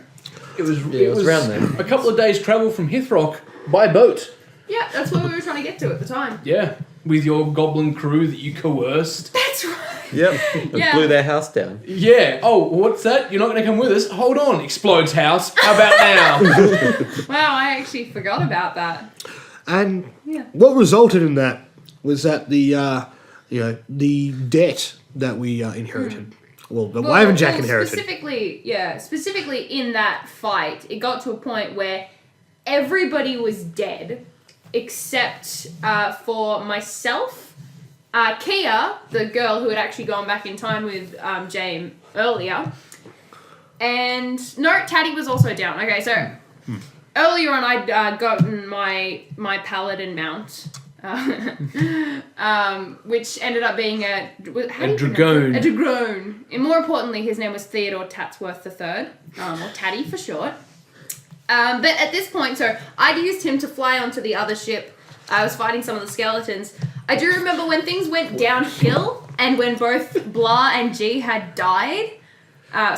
It was around there. A couple of days' travel from Hithrock by boat. Yeah, that's where we were trying to get to at the time. Yeah, with your goblin crew that you coerced. That's right. Yep. Yeah. Blew their house down. Yeah. Oh, what's that? You're not going to come with us? Hold on. Explodes house. How about now? Wow, I actually forgot about that. And Yeah. what resulted in that was that the debt that we inherited, Wyvern Jack inherited. Specifically in that fight, it got to a point where everybody was dead except for myself, Kia, the girl who had actually gone back in time with James earlier, and Taddy was also down. Okay, so earlier on I'd gotten my paladin mount, which ended up being a dragoon. A dragoon. And more importantly, his name was Theodore Tatsworth III, or Taddy for short. But at this point, so I'd used him to fly onto the other ship. I was fighting some of the skeletons. I do remember when things went downhill and when both Blah and G had died.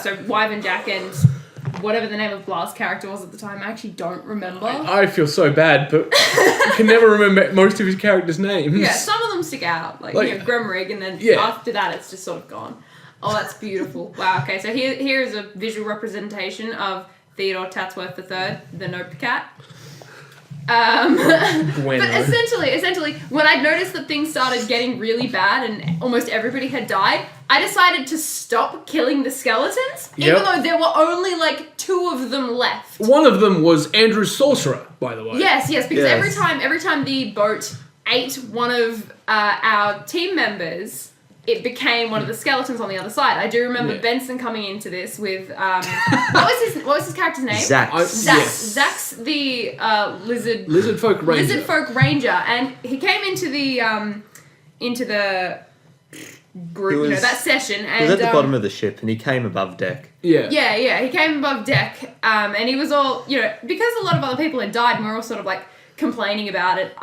So Wyvern Jack and whatever the name of Blah's character was at the time, I actually don't remember. I feel so bad, but I can never remember most of his characters' names. Yeah, some of them stick out, like Gremrig, and then after that it's just sort of gone. Oh, that's beautiful. Wow, okay, so here is a visual representation of Theodore Tatsworth III, the Nope Cat. But essentially, when I noticed that things started getting really bad and almost everybody had died, I decided to stop killing the skeletons, even though there were only like 2 of them left. One of them was Andrew's sorcerer, by the way. Yes, because every time the boat ate one of our team members, it became one of the skeletons on the other side. I do remember Yeah. Benson coming into this with what was his character's name? Zax. Yes. Zax the Lizard folk ranger. lizard folk ranger, and he came into the group, He was- that session, and He was at the bottom of the ship and he came above deck. Yeah. yeah, he came above deck, and he was all, because a lot of other people had died, and we were all sort of like complaining about it.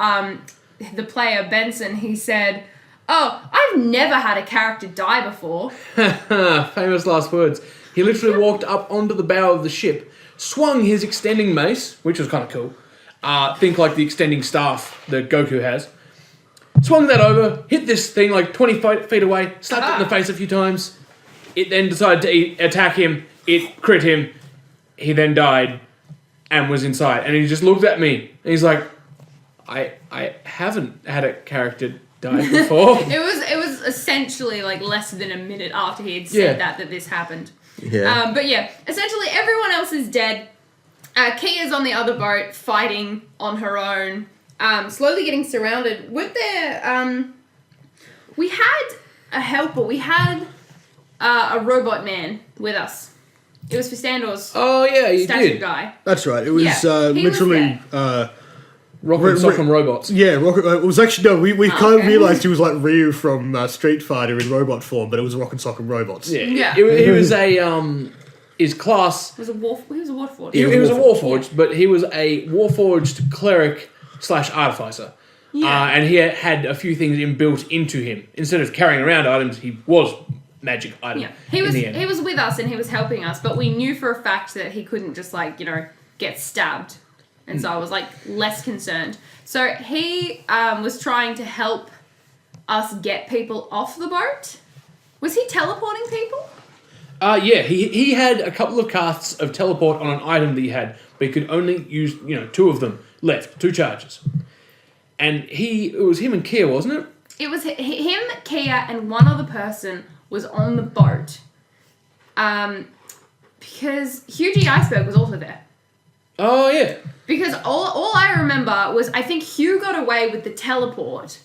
The player Benson, he said, "Oh, I've never had a character die before." Famous last words. He literally walked up onto the bow of the ship, swung his extending mace, which was kind of cool. Think like the extending staff that Goku has. Swung that over, hit this thing like 20 feet away, slapped it in the face a few times. It then decided to attack him. It crit him. He then died and was inside. And he just looked at me. And he's like, I haven't had a character die before. It was essentially like less than a minute after he had said that this happened. Yeah. But yeah, essentially everyone else is dead. Kia's on the other boat fighting on her own, slowly getting surrounded. With their, we had a helper. We had a robot man with us. It was Fistandor's Oh, yeah, you statue did. guy. That's right. It was Yeah, he was literally. Rock and Sock and Robots. Yeah, it was actually no. We kind of realised he was like Ryu from Street Fighter in robot form, but it was Rock and Sock and Robots. Yeah. Yeah. He was a, his class... He was a Warforged. He was a Warforged, but he was a Warforged cleric / artificer. Yeah. And he had a few things inbuilt into him. Instead of carrying around items, he was magic item. Yeah, he was with us and he was helping us, but we knew for a fact that he couldn't just get stabbed, and so I was like less concerned. So he was trying to help us get people off the boat. Was he teleporting people? Yeah, he had a couple of casts of teleport on an item that he had, but he could only use 2 of them left, 2 charges. And it was him and Kia, wasn't it? It was him, Kia, and one other person was on the boat. Because Hughie Iceberg was also there. Oh yeah. Because all I remember was I think Hugh got away with the teleport.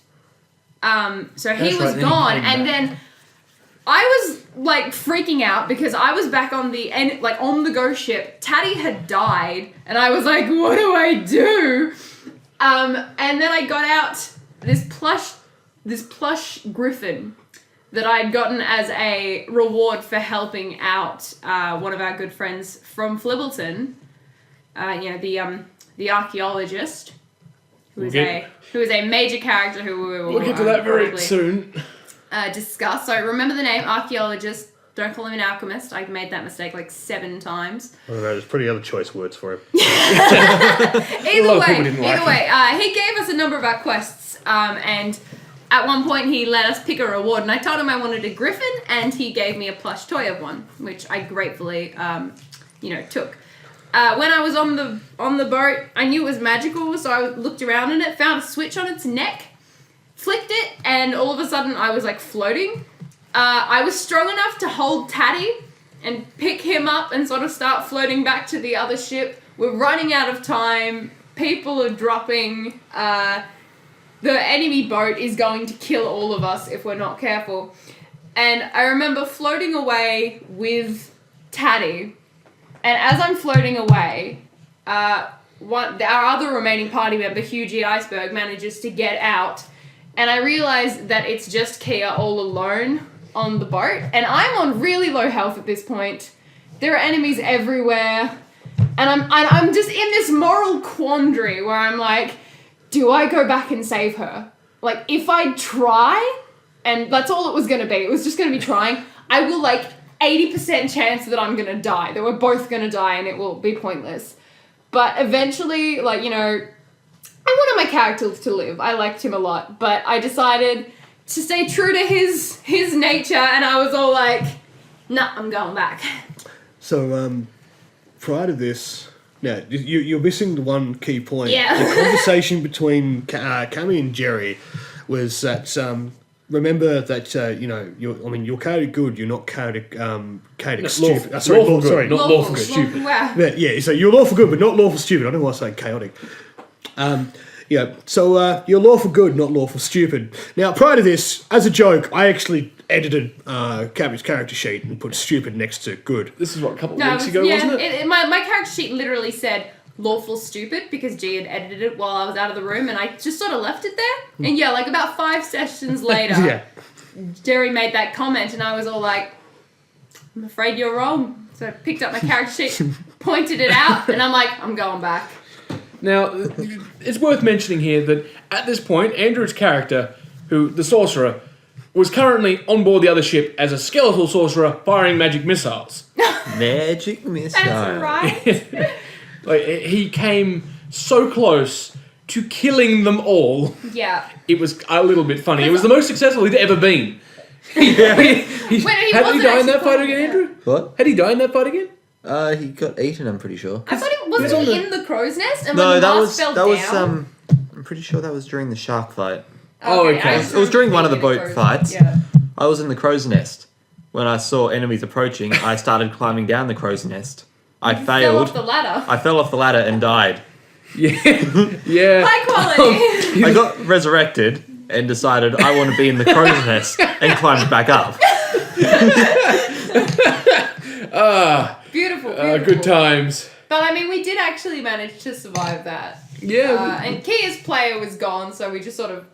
So he That's was right, gone, then he came and back. then I was like freaking out because I was back on the end, like on the ghost ship. Taddy had died, and I was like, "What do I do?" And then I got out this plush griffin that I'd gotten as a reward for helping out one of our good friends from Flibbleton. The archaeologist, who is a major character who we will We'll get to that very probably soon. discuss. So remember the name archaeologist. Don't call him an alchemist. I made that mistake like 7 times. I don't know. There's pretty other choice words for him. Either lot of people didn't like way, he gave us a number of our quests, and at one point he let us pick a reward, and I told him I wanted a griffin, and he gave me a plush toy of one, which I gratefully, took. When I was on the boat, I knew it was magical, so I looked around in it, found a switch on its neck, flicked it, and all of a sudden I was like floating. I was strong enough to hold Taddy and pick him up and sort of start floating back to the other ship. We're running out of time. People are dropping. The enemy boat is going to kill all of us if we're not careful. And I remember floating away with Taddy. And as I'm floating away, our other remaining party member, Hughie Iceberg, manages to get out. And I realize that it's just Kia all alone on the boat. And I'm on really low health at this point. There are enemies everywhere. And I'm just in this moral quandary where I'm like, do I go back and save her? Like, if I try, and that's all it was going to be. It was just going to be trying. I will, 80% chance that I'm going to die. That we're both going to die and it will be pointless. But eventually, I wanted my character to live. I liked him a lot. But I decided to stay true to his nature, and I was all like, nah, I'm going back. So, prior to this, now you're missing the one key point. Yeah. The conversation between Cami and Jerry was that remember that you're coded good. You're not coded stupid. Lawful good, not lawful good. stupid. Wow. Yeah, so you're lawful good, but not lawful stupid. I don't know why I'm saying chaotic. Yeah, so you're lawful good, not lawful stupid. Now, prior to this, as a joke, I actually edited Cammy's character sheet and put stupid next to good. This is what, a couple of No, weeks ago, wasn't it? My character sheet literally said lawful stupid because G had edited it while I was out of the room, and I just sort of left it there. And yeah, like about 5 sessions later, Yeah. Jerry made that comment, and I was all like, I'm afraid you're wrong. So I picked up my character sheet, pointed it out, and I'm like, I'm going back. Now, it's worth mentioning here that at this point, Andrew's character, who the sorcerer, was currently on board the other ship as a skeletal sorcerer firing magic missiles. Magic missile. That's right. Like, he came so close to killing them all. Yeah. It was a little bit funny. It was the most successful he'd ever been. Had he wasn't died in that actually fight again, Andrew? What? Had he died in that fight again? He got eaten, I'm pretty sure. I thought it wasn't he in the crow's nest, and No, when the that mask was fell that down. was I'm pretty sure that was during the shark fight. Oh, okay. I just It was during one of the remember boat being in the fights. crow's- I was in the crow's nest. When I saw enemies approaching, I started climbing down the crow's nest. I Yeah. Fell failed. off the ladder. I fell off the ladder and died. Yeah. Yeah. High quality. I got resurrected and decided I want to be in the crow's nest and climbed back up. Beautiful. Good times. But I mean, we did actually manage to survive that. Yeah. And Kia's player was gone, so we just sort of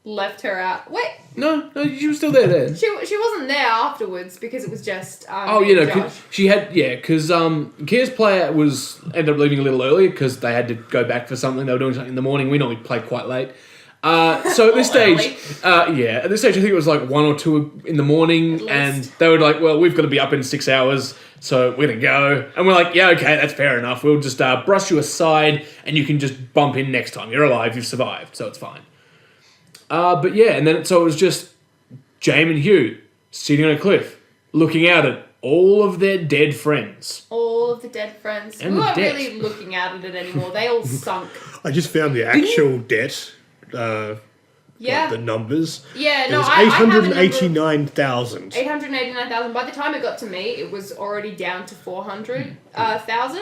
left her out. Wait, No, she was still there then. she wasn't there afterwards because it was just. Oh, me you know, and 'cause Josh. she had, because Kia's player ended up leaving a little earlier because they had to go back for something. They were doing something in the morning. We normally play quite late. So at this stage, at this stage, I think it was like 1 or 2 in the morning, least. and they were like, well, we've got to be up in 6 hours, so we're going to go. And we're like, yeah, okay, that's fair enough. We'll just brush you aside, and you can just bump in next time. You're alive, you've survived, so it's fine. But yeah, and then so it was just James and Hugh sitting on a cliff, looking out at all of their dead friends. All of the dead friends. And We weren't the debt. really looking at it anymore. They all sunk. I just found the actual debt, Yeah. the numbers. Yeah, It no, was I have a number of- 889,000. 889,000. By the time it got to me, it was already down to 400,000.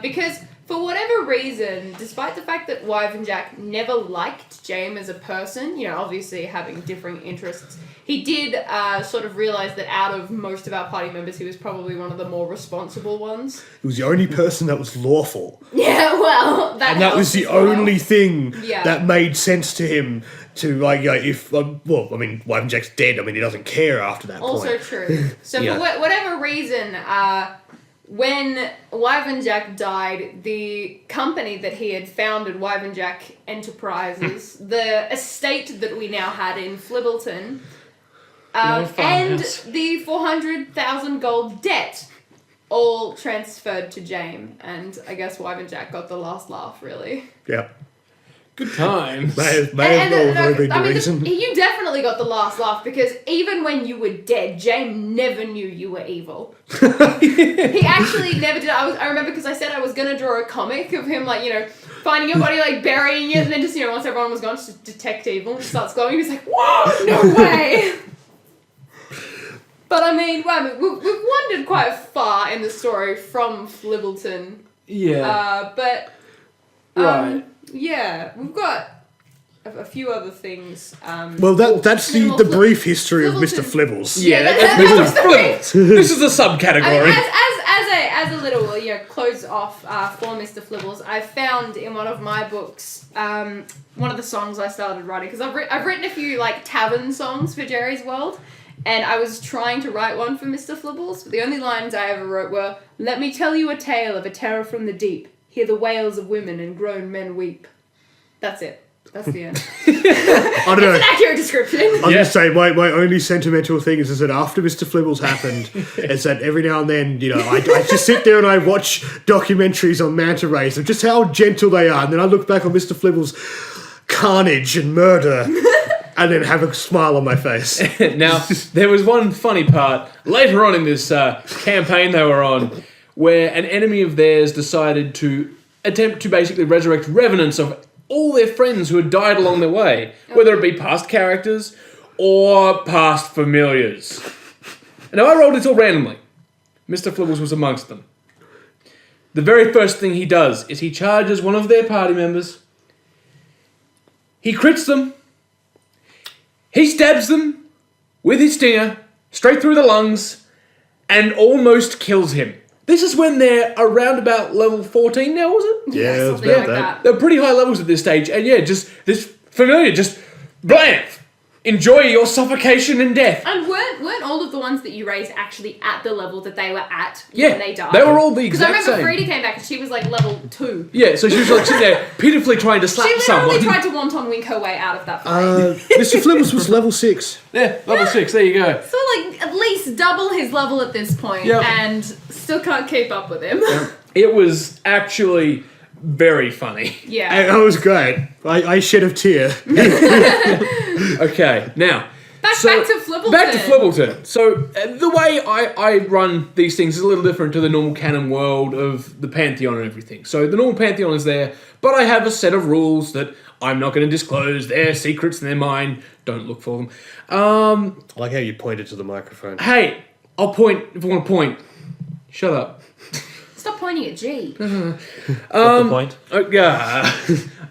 Because for whatever reason, despite the fact that Wyvern Jack never liked James as a person, you know, obviously having differing interests, he did sort of realise that out of most of our party members, he was probably one of the more responsible ones. It was the only person that was lawful. Yeah, well, And that was the only thing Yeah. that made sense to him to, like, if, Wyvern Jack's dead, he doesn't care after that Also point. true. So Yeah. for whatever reason, when Wyvern Jack died, the company that he had founded, Wyvern Jack Enterprises, the estate that we now had in Flibbleton, and farmhouse. the 400,000 gold debt all transferred to James, and I guess Wyvern Jack got the last laugh, really. Yeah. Good times. May as well have been the reason. You definitely got the last laugh because even when you were dead, James never knew you were evil. He actually never did. I remember because I said I was gonna draw a comic of him, like, you know, finding your body, like burying it, and then just, you know, once everyone was gone, just detect evil and starts glowing. He's like, whoa, no way. But I mean, we've wandered quite far in the story from Flibbleton. Yeah. Right. Yeah, we've got a few other things. Well, that's the Minimal brief history of Mr. Flibbleton. Flibbles. Yeah, that's Mr. the Flibbles. This is the I subcategory. mean, as a little, you know, close off for Mr. Flibbles, I found in one of my books one of the songs I started writing because I've written a few like tavern songs for Jerry's World, and I was trying to write one for Mr. Flibbles, but the only lines I ever wrote were, "Let me tell you a tale of a terror from the deep. Hear the wails of women and grown men weep." That's it. That's the end. I don't know. It's an accurate description. I'm just saying, my only sentimental thing is that after Mr. Flibbles happened, is that every now and then, you know, I just sit there and I watch documentaries on manta rays of just how gentle they are, and then I look back on Mr. Flibbles' carnage and murder, and then have a smile on my face. Now, there was one funny part later on in this campaign they were on where an enemy of theirs decided to attempt to basically resurrect revenants of all their friends who had died along the way, whether it be past characters or past familiars. Now, I rolled it all randomly. Mr. Flibbles was amongst them. The very first thing he does is he charges one of their party members, He crits them. He stabs them with his stinger straight through the lungs and almost kills him. This is when they're around about level 14 now, was it? Yeah, it's something about like that. They're pretty high levels at this stage, and yeah, just this familiar, just blam! Enjoy your suffocation and death. And weren't all of the ones that you raised actually at the level that they were at Yeah, when they died? they were all the Because I exact remember same. Frida came back and she was like level 2. Yeah, so she was like sitting there pitifully trying to slap She literally someone. tried to wonton wink her way out of that fight. Mr. Flibbleton was level 6. Yeah, level 6, there you go. So like at least double his level at this point, Yep. and still can't keep up with him. It was actually very funny. Yeah. And that was great. I shed a tear. Okay, now... Back to Flibbleton. Back to Flibbleton. So, the way I run these things is a little different to the normal canon world of the Pantheon and everything. So, the normal Pantheon is there, but I have a set of rules that I'm not going to disclose. They're secrets and they're mine. Don't look for them. I like how you pointed to the microphone. Hey, I'll point if I want to point. Shut up. Stop pointing at G. What's the point?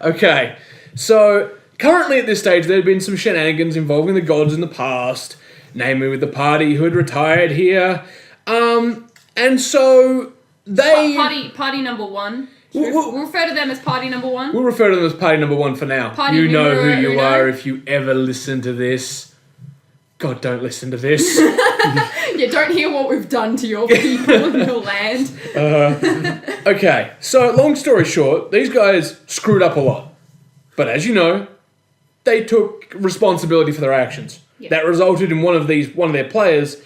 Okay, so currently at this stage there had been some shenanigans involving the gods in the past, namely with the party who had retired here, and so they... Party number 1. We'll We'll refer to them as party number 1. We'll refer to them as party number 1 for now. Party You know who numero you uno. are if you ever listen to this. God, don't listen to this. Yeah, don't hear what we've done to your people and your land. Okay, so long story short, these guys screwed up a lot. But as you know, they took responsibility for their actions. Yeah. That resulted in one of their players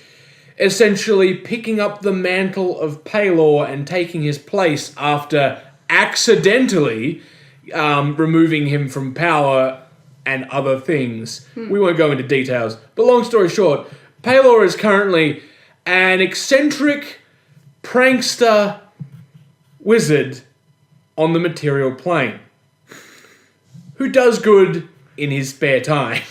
essentially picking up the mantle of Paylor and taking his place after accidentally removing him from power and other things. We won't go into details, but long story short, Paylor is currently an eccentric prankster wizard on the material plane who does good in his spare time.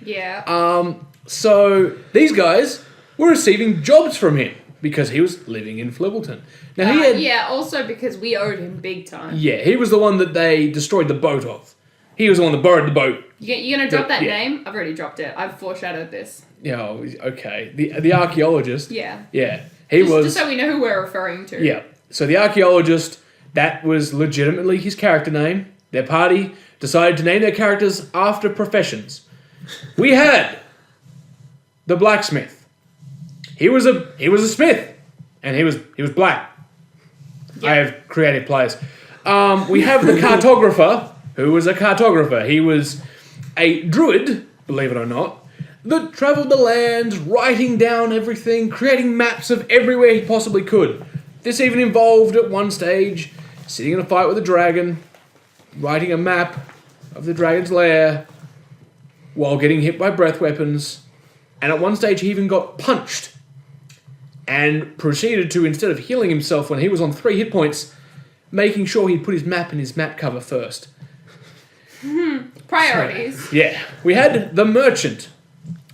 Yeah. So these guys were receiving jobs from him because he was living in Flibbleton. Now he had, yeah, also because we owed him big time. yeah, he was the one that they destroyed the boat of. He was the one that borrowed the boat. You're going to drop that Yeah. name? I've already dropped it. I've foreshadowed this. Yeah, okay. The archaeologist. Yeah. Yeah, he Just was. so we know who we're referring to. Yeah. So the archaeologist, that was legitimately his character name. Their party decided to name their characters after professions. We had the blacksmith. He was a smith, and he was black. Yeah. I have creative players. We have the cartographer, who was a cartographer. He was a druid, believe it or not, that travelled the lands, writing down everything, creating maps of everywhere he possibly could. This even involved, at one stage, sitting in a fight with a dragon, writing a map of the dragon's lair, while getting hit by breath weapons, and at one stage he even got punched, and proceeded to, instead of healing himself when he was on 3 hit points, making sure he put his map in his map cover first. Priorities. Yeah. We had the merchant.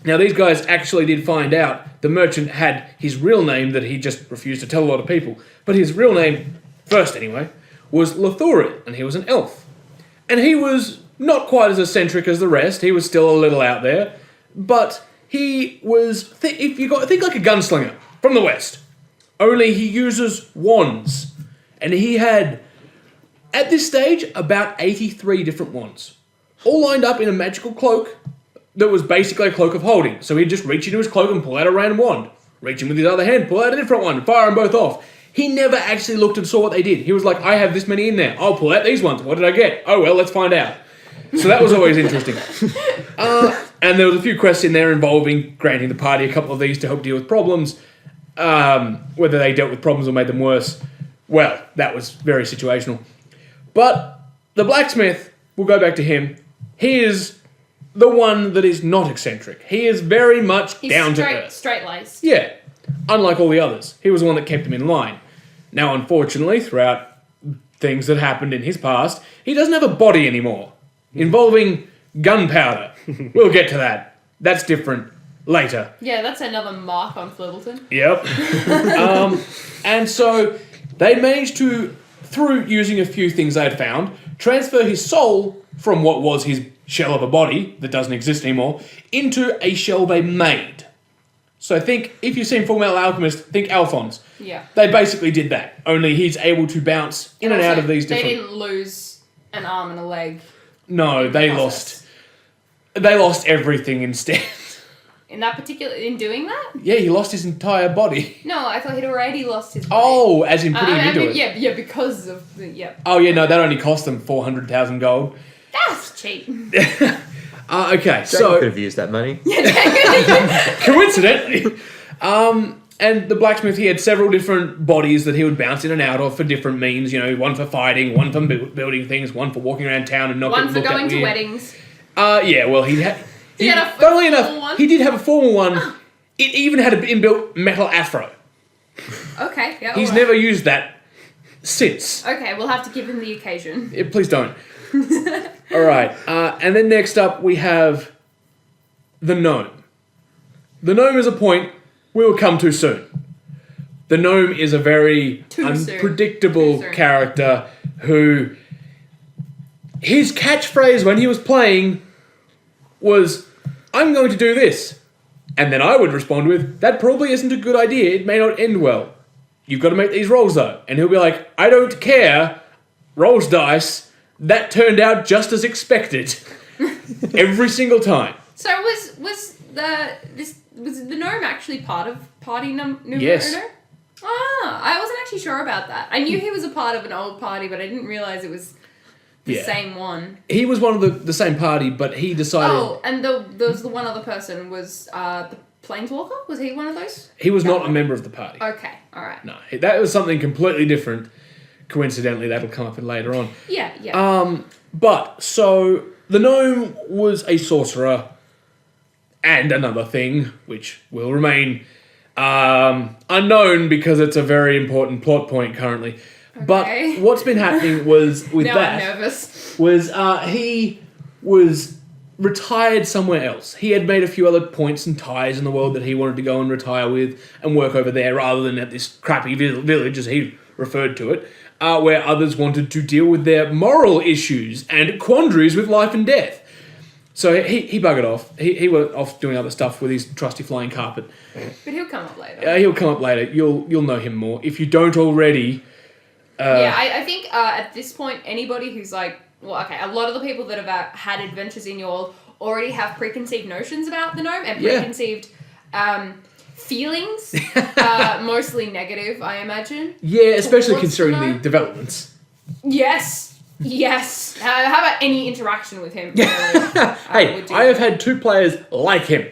Now, these guys actually did find out the merchant had his real name that he just refused to tell a lot of people. But his real name, first anyway, was Lathurid, and he was an elf. And he was not quite as eccentric as the rest. He was still a little out there. But he was, think like a gunslinger from the west. Only he uses wands. And he had, at this stage, about 83 different wands. All lined up in a magical cloak that was basically a cloak of holding. So he'd just reach into his cloak and pull out a random wand. Reach in with his other hand, pull out a different one, fire them both off. He never actually looked and saw what they did. He was like, I have this many in there. I'll pull out these ones. What did I get? Oh, well, let's find out. So that was always interesting. And there was a few quests in there involving granting the party a couple of these to help deal with problems. Whether they dealt with problems or made them worse, well, that was very situational. But the blacksmith, we'll go back to him. He is the one that is not eccentric. He is very much down to earth. Straight-laced. Yeah, unlike all the others. He was the one that kept him in line. Now, unfortunately, throughout things that happened in his past, he doesn't have a body anymore, involving gunpowder. We'll get to that. That's different later. Yeah, that's another mark on Flibbleton. Yep. And so they managed to, through using a few things they'd found, transfer his soul from what was his shell of a body that doesn't exist anymore into a shell they made. So think, if you've seen Full Metal Alchemist, think Alphonse. Yeah. They basically did that. Only he's able to bounce in and also, out of these different... They didn't lose an arm and a leg. No, they process. lost everything instead. In doing that? Yeah, he lost his entire body. No, I thought he'd already lost his body. Oh, as in putting him into it. Yeah, because of Oh yeah, no, that only cost them 400,000 gold. That's cheap. Okay, So could have used that money. coincidentally. And the blacksmith, he had several different bodies that he would bounce in and out of for different means. You know, one for fighting, one for building things, one for walking around town and not One getting for looked at going to weird. weddings. Yeah, well, he had... He had a funnily formal enough, one? he did have a formal one. It even had an inbuilt metal afro. Okay, yeah. He's alright. never used that since. Okay, we'll have to give him the occasion. Please don't. All right. And then next up, we have the gnome. The gnome is a point we will come to soon. The gnome is a very unpredictable character who... His catchphrase when he was playing was, "I'm going to do this." And then I would respond with, "That probably isn't a good idea. It may not end well. You've got to make these rolls though." And he'll be like, "I don't care. Rolls dice. That turned out just as expected." Every single time. So was the gnome actually part of party number Yes. uno? Ah, I wasn't actually sure about that. I knew he was a part of an old party, but I didn't realize it was the same one. He was one of the same party, but he decided... Oh, and there was the one other person was the Planeswalker? Was he one of those? He was not a member of the party. Okay, alright. No, that was something completely different. Coincidentally, that'll come up later on. Yeah. But, so, the gnome was a sorcerer and another thing, which will remain unknown because it's a very important plot point currently. Okay. But what's been happening was, with now that... I'm nervous. Was he was retired somewhere else. He had made a few other points and ties in the world that he wanted to go and retire with and work over there rather than at this crappy village, as he referred to it, where others wanted to deal with their moral issues and quandaries with life and death. So he buggered off. He went off doing other stuff with his trusty flying carpet. But he'll come up later. He'll come up later. You'll know him more. If you don't already... I think at this point, anybody who's like... Well, okay, a lot of the people that have had adventures in your world already have preconceived notions about the gnome and preconceived feelings, mostly negative, I imagine. Yeah, especially towards considering the the gnome. developments. Yes. How about any interaction with him? Really, Hey, I have had 2 players like him,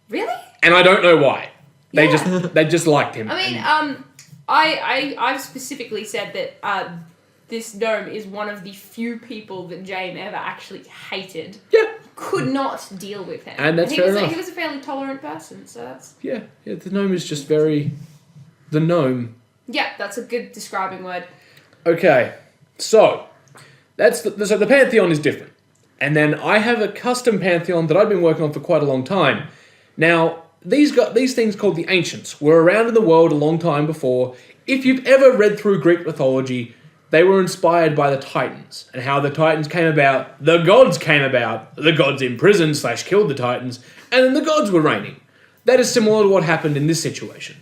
Really? and I don't know why. They Yeah. just liked him. I mean, I've specifically said that this gnome is one of the few people that Jane ever actually hated. Yeah. Could not deal with him. And that's fair enough. He was a fairly tolerant person, so that's... Yeah, the gnome is just very... The gnome. Yeah, that's a good describing word. Okay, so so the Pantheon is different. And then I have a custom Pantheon that I've been working on for quite a long time. Now, these things called the Ancients were around in the world a long time before. If you've ever read through Greek mythology, they were inspired by the Titans and how the Titans came about. The gods came about. The gods imprisoned / killed the Titans, and then the gods were reigning. That is similar to what happened in this situation.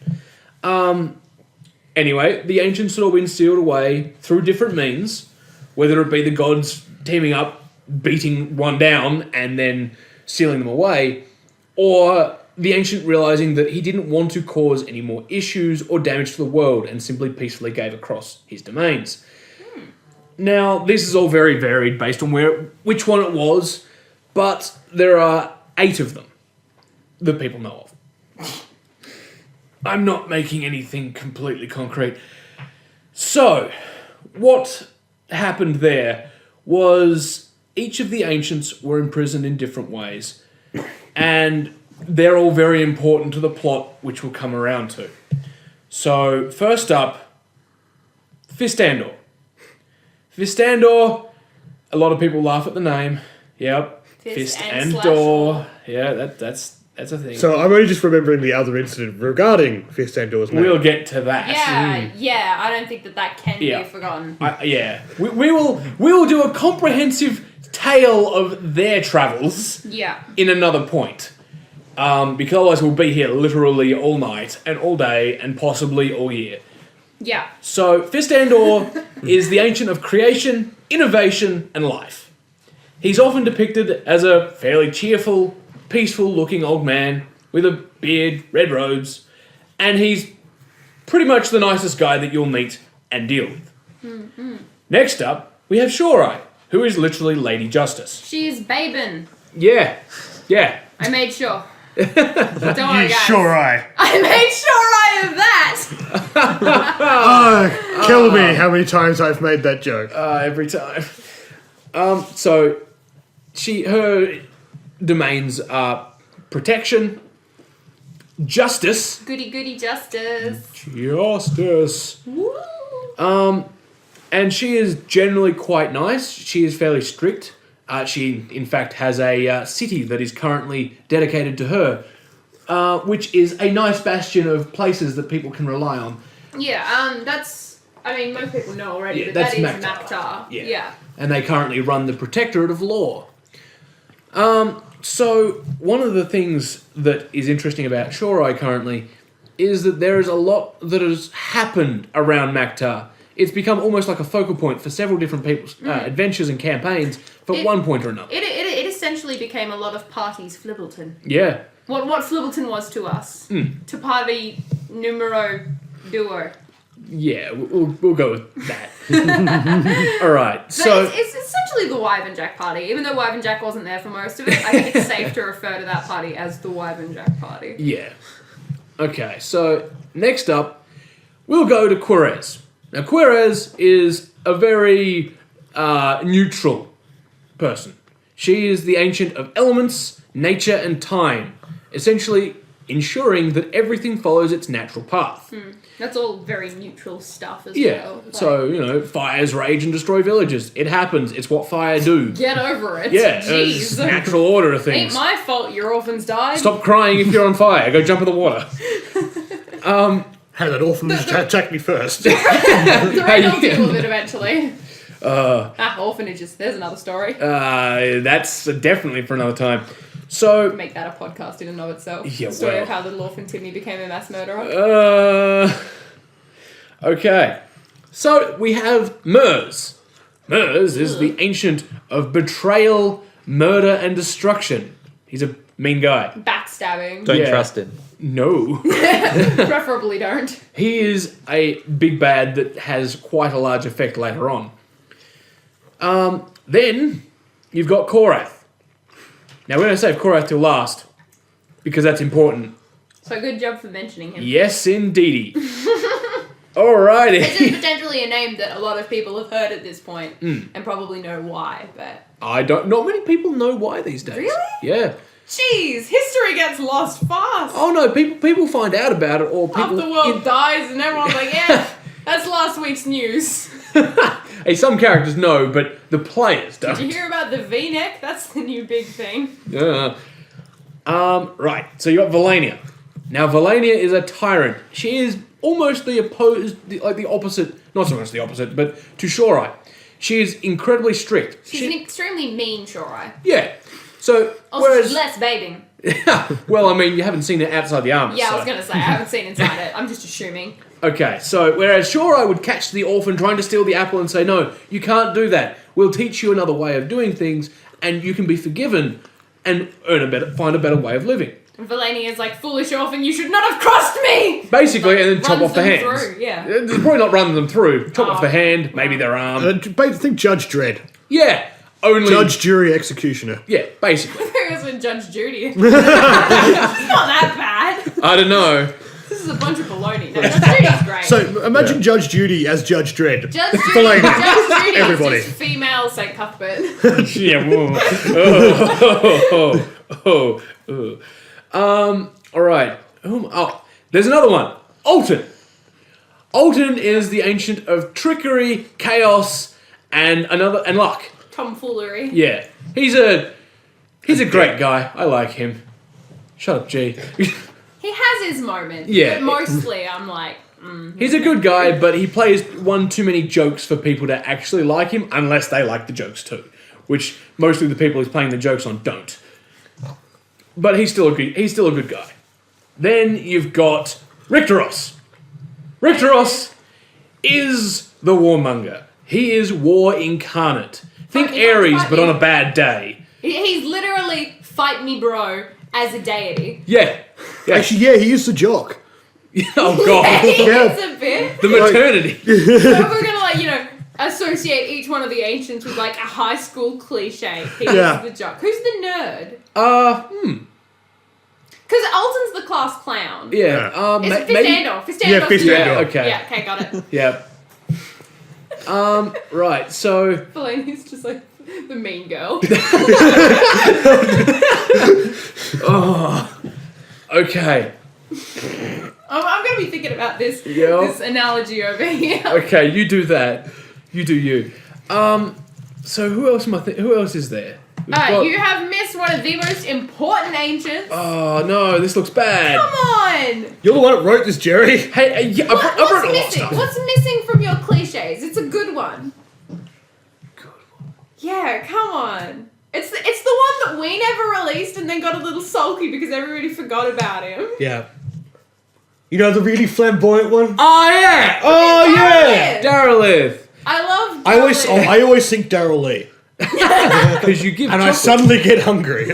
Anyway, the Ancients had all been sealed away through different means, whether it be the gods teaming up, beating one down, and then sealing them away, or the Ancient realizing that he didn't want to cause any more issues or damage to the world and simply peacefully gave across his domains. Now, this is all very varied based on which one it was, but there are 8 of them that people know of. I'm not making anything completely concrete. So, what happened there was each of the Ancients were imprisoned in different ways, and they're all very important to the plot, which we'll come around to. So, first up, Fistandor. Fistandor, a lot of people laugh at the name. Yep. Fist and and door. Yeah, that's a thing. So I'm only just remembering the other incident regarding Fistandor's name. We'll get to that. Yeah, I don't think that can Yeah. be forgotten. We will do a comprehensive tale of their travels Yeah. in another point. Because otherwise we'll be here literally all night and all day and possibly all year. Yeah. So, Fistandor is the ancient of creation, innovation, and life. He's often depicted as a fairly cheerful, peaceful-looking old man with a beard, red robes, and he's pretty much the nicest guy that you'll meet and deal with. Mm-hmm. Next up, we have Shorai, who is literally Lady Justice. She is Babin. Yeah. I made sure. Don't worry, guys. Shorai. I made sure I am that. Kill me how many times I've made that joke. Every time. So, her domains are protection, justice. Goody justice. Justice. Woo. And she is generally quite nice. She is fairly strict. She, in fact, has a city that is currently dedicated to her, which is a nice bastion of places that people can rely on. Yeah, that's... I mean, most people know already, Yeah, but that's that is Maktar. Maktar. Yeah. And they currently run the Protectorate of Law. So, one of the things that is interesting about Shorai currently is that there is a lot that has happened around Maktar. It's become almost like a focal point for several different people's adventures and campaigns for one point or another. It essentially became a lot of parties Flibbleton. Yeah. What Flibbleton was to us. To party numero duo. Yeah, we'll go with that. All right, But so... it's essentially the Wyvern Jack party. Even though Wyvern Jack wasn't there for most of it, I think it's safe to refer to that party as the Wyvern Jack party. Yeah. Okay, so next up, we'll go to Querez. Now, Querez is a very neutral person. She is the ancient of elements, nature, and time, essentially ensuring that everything follows its natural path. That's all very neutral stuff as Yeah, well. Like, so, fires rage and destroy villages. It happens. It's what fire do. get over it. Yeah, Jeez. it's natural order of Ain't things. my fault your orphans died. Stop crying if you're on fire. Go jump in the water. Hey, that orphanage attacked me first. The rain will Hey. deal with it eventually. Orphanages. There's another story. That's definitely for another time. So, Make that a podcast in and of itself. Yeah, the story well. of how little orphan Timmy became a mass murderer. Okay. So, we have Mers. Mers is the ancient of betrayal, murder, and destruction. He's a mean guy. Backstabbing. Don't Yeah. trust him. No. Preferably don't. He is a big bad that has quite a large effect later on. Then, you've got Korath. Now, we're going to save Korath till last, because that's important. So good job for mentioning him. Yes, indeedy. This Alrighty. is potentially a name that a lot of people have heard at this point, and probably know why, but... Not many people know why these days. Really? Yeah. Jeez, history gets lost fast! Oh no, people find out about it, or Half people... the world dies and everyone's like, yeah, that's last week's news. Hey, some characters know, but the players don't. Did you hear about the V-neck? That's the new big thing. Right, so you got Valania. Now, Valania is a tyrant. She is almost the opposite, not so much the opposite, but to Shorai. She is incredibly strict. She's an extremely mean Shorai. Yeah. So, Also, whereas... she's less bathing. Well, I mean, you haven't seen it outside the armor. Yeah, so. I was gonna say, I haven't seen inside it. I'm just assuming. Okay, so whereas Shorai would catch the orphan trying to steal the apple and say, no, you can't do that. We'll teach you another way of doing things, and you can be forgiven and find a better way of living. And Valania is like, foolish orphan, you should not have crossed me! Basically, and then chop runs off the them hands. through, yeah. It's probably not run them through. Chop off the hand, maybe their arm. Think Judge Dredd. Yeah, only... Judge, jury, executioner. Yeah, basically. There goes with Judge Judy. It's not that bad. I don't know. This is a bunch of baloney. No, Judge Judy's great. So imagine Judge Judy as Judge Dredd. Judge Judy, Valania. Judge Judy Everybody. is just female St. Cuthbert. Yeah, whoa. All right. There's another one. Alton. Alton is the ancient of trickery, chaos, and luck. Tomfoolery. Yeah, he's a great guy. I like him. Shut up, G. He has his moments. Yeah. But mostly, I'm like, He's a good guy, but he plays one too many jokes for people to actually like him, unless they like the jokes too. which mostly the people he's playing the jokes on don't. But he's still a good guy. Then you've got Rictoros. Rictoros is the warmonger. He is war incarnate. Think Ares, but on a bad day. He's literally fight me, bro, as a deity. Yeah. Actually, yeah, he is the jock. Oh god. He is a bit. The maternity. So if we're gonna associate each one of the ancients with like a high school cliche. He's the jock. Who's the nerd? Because Alton's the class clown. Yeah. Is it Fistandor? Yeah, Fistandor. Yeah, okay. Yeah, okay, got it. Yeah. Right, so... Fellaini's just like the mean girl. Okay. I'm going to be thinking about this analogy over here. Okay, you do that. You do you. So who else who else is there? You have missed one of the most important ancients. Oh no, this looks bad. Come on! You're the one that wrote this, Jerry. Hey, yeah, I brought What's a lot of missing? stuff. What's missing from your cliches? It's a good one. Good one. Yeah, come on. It's the one that we never released and then got a little sulky because everybody forgot about him. Yeah. You know the really flamboyant one? Oh yeah! Oh yeah! Darylith! I love I always think Daryl Lee. Because you give And I suddenly get hungry.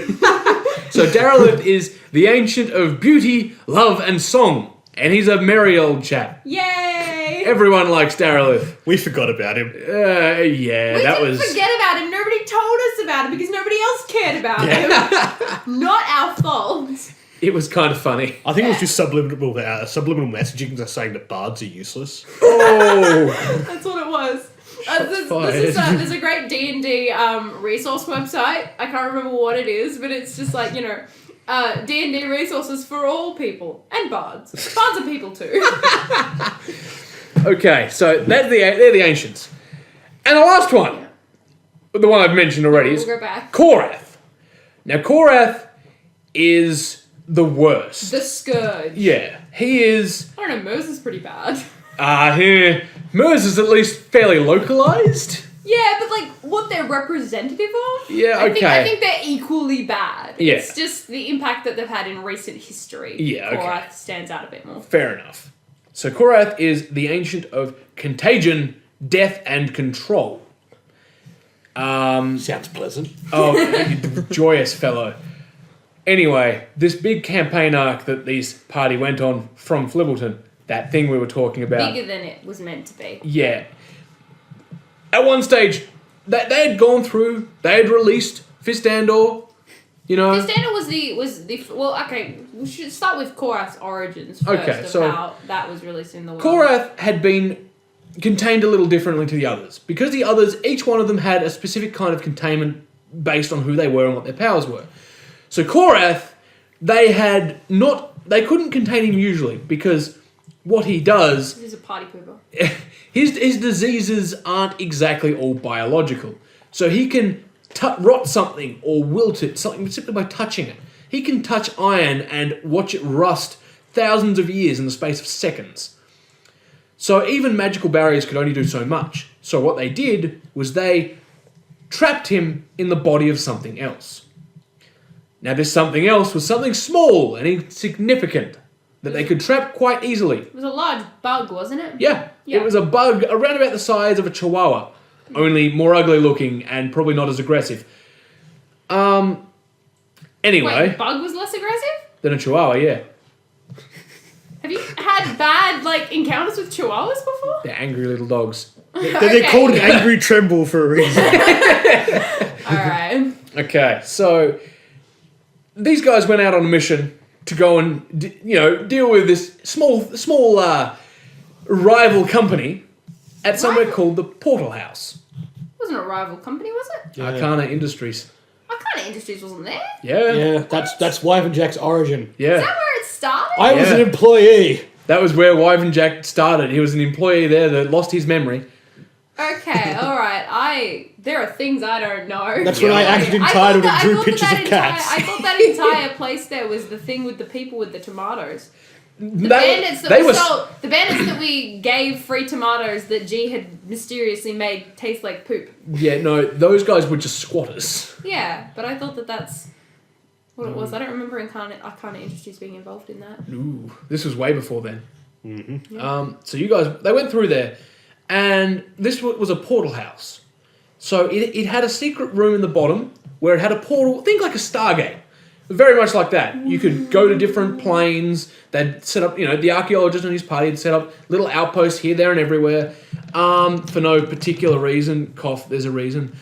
So Darylith is the ancient of beauty, love, and song. And he's a merry old chap. Yay! Everyone likes Darylith. We forgot about him. Yeah, We didn't forget about him. Nobody told us about him because nobody else cared about him. Not our fault. It was kind of funny. I think it was just subliminal messaging that's saying that bards are useless. Oh! That's what it was. There's a great D&D resource website. I can't remember what it is, but it's just like, D&D resources for all people. And bards. Bards are people too. Okay, so they're the ancients. And the last one, the one I've mentioned already, is We'll go back. Korath. Now, Korath is the worst. The Scourge. Yeah, he is... I don't know, Mers is pretty bad. Mers is at least fairly localized. Yeah, but like what they're representative of? Yeah, okay. I think they're equally bad. Yeah. It's just the impact that they've had in recent history. Yeah, okay. Korath stands out a bit more. Fair enough. So Korath is the ancient of contagion, death, and control. Sounds pleasant. Oh, you joyous fellow. Anyway, this big campaign arc that this party went on from Flibbleton, that thing we were talking about. Bigger than it was meant to be. Yeah. At one stage, they had gone through, they had released Fistandor, Fistandor was the well, okay, we should start with Korath's origins first of how that was released in the world. Korath had been contained a little differently to the others. Because the others, each one of them had a specific kind of containment based on who they were and what their powers were. So Korath, they couldn't contain him usually because what he does... He's a party pooper. His diseases aren't exactly all biological. So he can rot something or wilt it simply by touching it. He can touch iron and watch it rust thousands of years in the space of seconds. So even magical barriers could only do so much. So what they did was they trapped him in the body of something else. Now this something else was something small and insignificant that they could trap quite easily. It was a large bug, wasn't it? Yeah. It was a bug around about the size of a chihuahua, only more ugly looking and probably not as aggressive. Anyway. Wait, bug was less aggressive? Than a chihuahua, yeah. Have you had bad encounters with chihuahuas before? They're angry little dogs. They're called an angry tremble for a reason. Alright. Okay, so these guys went out on a mission to go and deal with this small rival company at somewhere called the Portal House. It wasn't a rival company, was it? Yeah. Arcana Industries. Arcana Industries wasn't there. Yeah. Yeah, that's Wyvern Jack's origin. Yeah. Is that where it started? I was an employee. That was where Wyvern Jack started. He was an employee there that lost his memory. Okay, alright. There are things I don't know. That's when I acted entitled and drew pictures of cats. I thought that entire place there was the thing with the people with the tomatoes. The bandits that we gave free tomatoes that G had mysteriously made taste like poop. Yeah, no, those guys were just squatters. Yeah, but I thought that's what it was. I don't remember Arcana Industries being involved in that. Ooh, this was way before then. Mm-hmm. Yeah. So you guys, they went through there, and this was a portal house. So it had a secret room in the bottom where it had a portal, think like a Stargate. Very much like that. You could go to different planes. They'd set up, the archaeologist and his party had set up little outposts here, there, and everywhere. For no particular reason. Cough, there's a reason.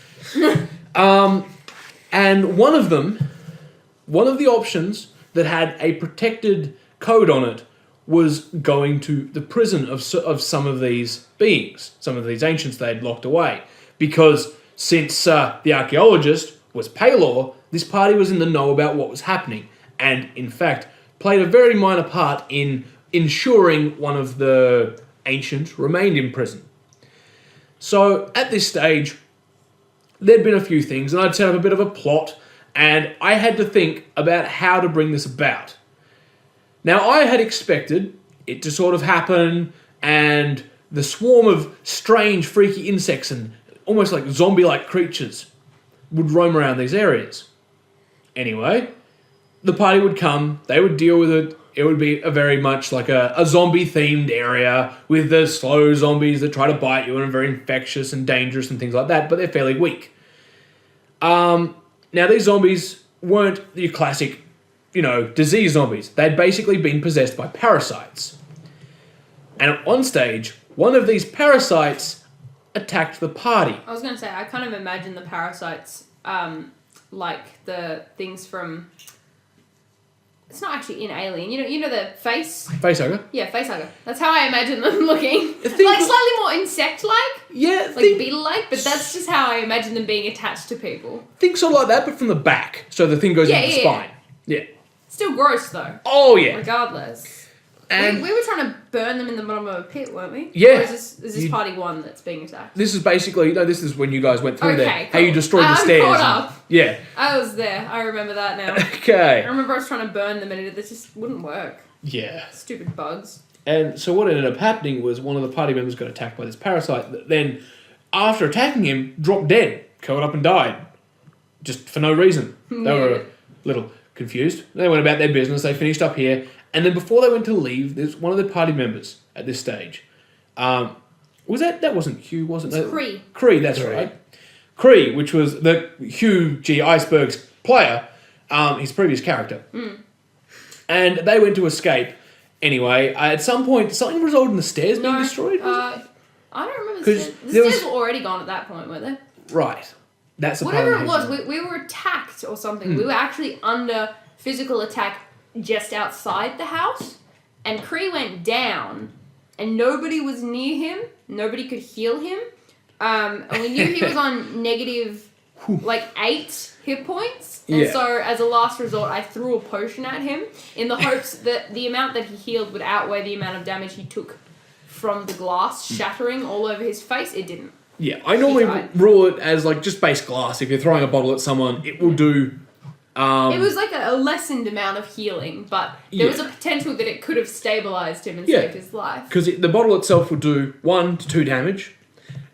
And one of the options that had a protected code on it was going to the prison of some of these beings, some of these ancients they'd locked away. Because since the archaeologist was Paylor, this party was in the know about what was happening, and in fact played a very minor part in ensuring one of the ancients remained in prison. So at this stage, there'd been a few things, and I'd set up a bit of a plot, and I had to think about how to bring this about. Now, I had expected it to sort of happen, and the swarm of strange, freaky insects and almost like zombie-like creatures would roam around these areas. Anyway, the party would come, they would deal with it. It would be a very much like a zombie-themed area with the slow zombies that try to bite you and are very infectious and dangerous and things like that, but they're fairly weak. Now, these zombies weren't your classic, disease zombies. They'd basically been possessed by parasites. And at one stage, one of these parasites attacked the party. I was going to say, I kind of imagine the parasites like the things from... It's not actually in Alien. You know the face? Facehugger? Yeah, facehugger. That's how I imagine them looking. Like slightly more insect-like. Yeah. Like beetle-like, but that's just how I imagine them being attached to people. Think sort of like that, but from the back. So the thing goes into the spine. Yeah. Still gross, though. Oh, yeah. Regardless. And we were trying to burn them in the bottom of a pit, weren't we? Yeah. Or is this party one that's being attacked? This is basically... No, this is when you guys went through there. Okay, How you cool. destroyed the stairs. I'm caught up. Yeah. I was there. I remember that now. Okay. I remember I was trying to burn them and it just wouldn't work. Yeah. Stupid bugs. And so what ended up happening was one of the party members got attacked by this parasite that then, after attacking him, dropped dead, curled up and died. Just for no reason. They were a little confused. They went about their business. They finished up here. And then before they went to leave, there's one of the party members at this stage. Was that wasn't Hugh, wasn't it? Cree. Cree, that's right. Cree, which was the Hugh G. Iceberg's player, his previous character. And they went to escape. Anyway, at some point, something resulted in the stairs being destroyed. I don't remember the stairs. The stairs were already gone at that point, weren't they? Right. That's the whatever it was. We were attacked or something. We were actually under physical attack just outside the house, and Cree went down, and nobody was near him. Nobody could heal him. And we knew he was on negative, 8 hit points. And so, as a last resort, I threw a potion at him in the hopes that the amount that he healed would outweigh the amount of damage he took from the glass shattering all over his face. It didn't. Yeah, I normally rule it as just base glass. If you're throwing a bottle at someone, it will do. It was like a lessened amount of healing, but there was a potential that it could have stabilised him and saved his life. Because the bottle itself would do 1 to 2 damage,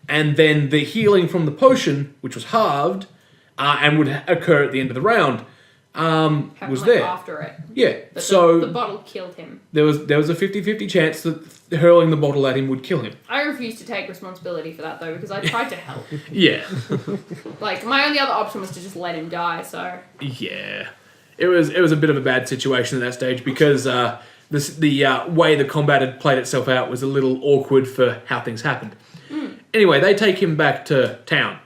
and then the healing from the potion, which was halved, and would occur at the end of the round, was there. After it. Yeah, But so the bottle killed him. there was a 50-50 chance that hurling the bottle at him would kill him. I refused to take responsibility for that, though, because I tried to help. Yeah. My only other option was to just let him die, so... Yeah. It was a bit of a bad situation at that stage because the way the combat had played itself out was a little awkward for how things happened. Anyway, they take him back to town.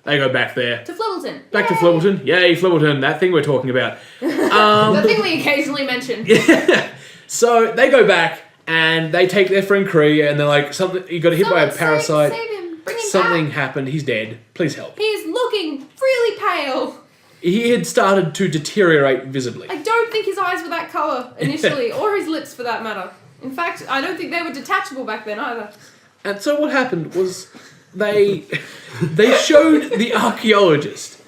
They go back there. To Flibbleton. Back to Flibbleton. Yay, Flibbleton, that thing we're talking about. The thing we occasionally mention. Yeah. So they go back and they take their friend Cree and they're like, he got hit by a parasite. Save him. Bring him Something back. happened. He's dead. Please help. He's looking really pale. He had started to deteriorate visibly. I don't think his eyes were that colour initially, or his lips for that matter. In fact, I don't think they were detachable back then either. And so what happened was they showed the archaeologist,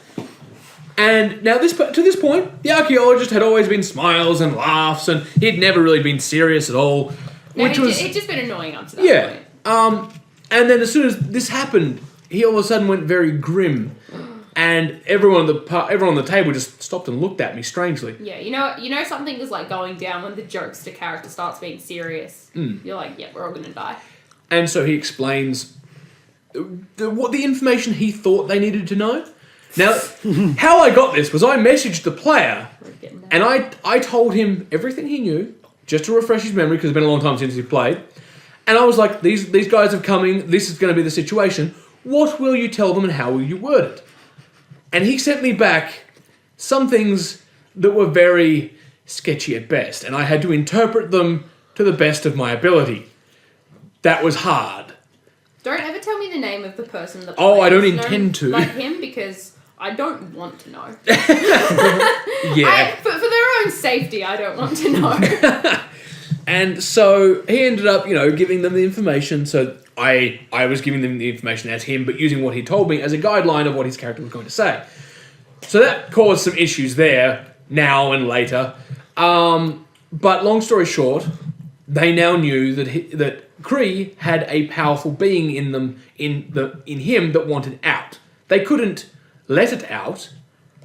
And now to this point, the archaeologist had always been smiles and laughs, and he'd never really been serious at all. No, Which it'd just been annoying up to that point. And then as soon as this happened, he all of a sudden went very grim, and everyone on the table just stopped and looked at me strangely. Yeah, you know something is like going down when the jokester character starts being serious. You're like, yeah, we're all gonna die. And so he explains what the information he thought they needed to know. Now, how I got this was I messaged the player, and I told him everything he knew, just to refresh his memory, because it's been a long time since he played. And I was like, these guys are coming, this is going to be the situation. What will you tell them and how will you word it? And he sent me back some things that were very sketchy at best, and I had to interpret them to the best of my ability. That was hard. Don't ever tell me the name of the person that Oh, I don't plays intend to. like him, because I don't want to know. Yeah. For their own safety, I don't want to know. And so he ended up, giving them the information. So I was giving them the information as him, but using what he told me as a guideline of what his character was going to say. So that caused some issues there, now and later. But long story short, they now knew that Kree had a powerful being in them, in him, that wanted out. They couldn't let it out,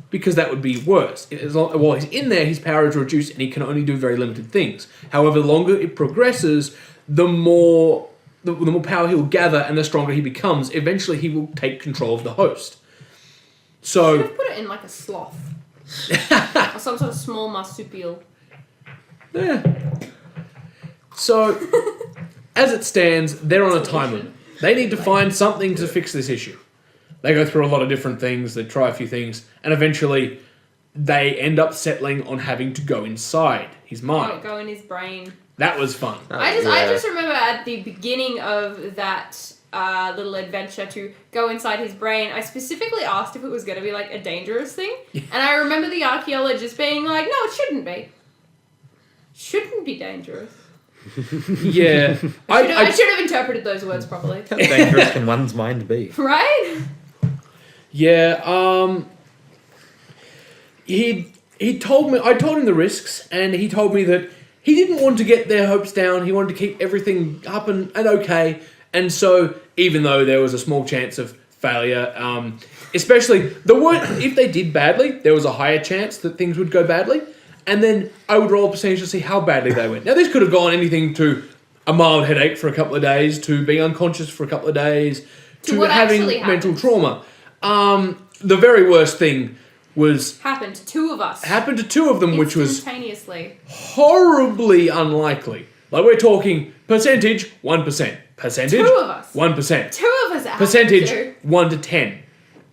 because that would be worse. While he's in there, his power is reduced and he can only do very limited things. However, the longer it progresses, the more power he will gather and the stronger he becomes. Eventually, he will take control of the host. So, Should have put it in like a sloth. Or some sort of small marsupial. yeah. So, as it stands, they're on a time limit. They need to find something to fix this issue. They go through a lot of different things, they try a few things, and eventually they end up settling on having to go inside his mind. Go in his brain. That was fun. I just remember at the beginning of that little adventure to go inside his brain, I specifically asked if it was going to be like a dangerous thing. And I remember the archaeologist being like, no, it shouldn't be. Shouldn't be dangerous. Yeah. I should have interpreted those words properly. How dangerous can one's mind be? Right? Yeah, he told me, I told him the risks, and he told me that he didn't want to get their hopes down, he wanted to keep everything up and okay, and so, even though there was a small chance of failure, especially, if they did badly, there was a higher chance that things would go badly, and then I would roll a percentage to see how badly they went. Now, this could have gone anything to a mild headache for a couple of days, to being unconscious for a couple of days, to having mental trauma. The very worst thing was... Happened to two of us. Happened to two of them, which was... Instantaneously. Horribly unlikely. Like, we're talking percentage, 1%. Percentage, two of us. 1%. Two of us. Percentage, 1 to 10.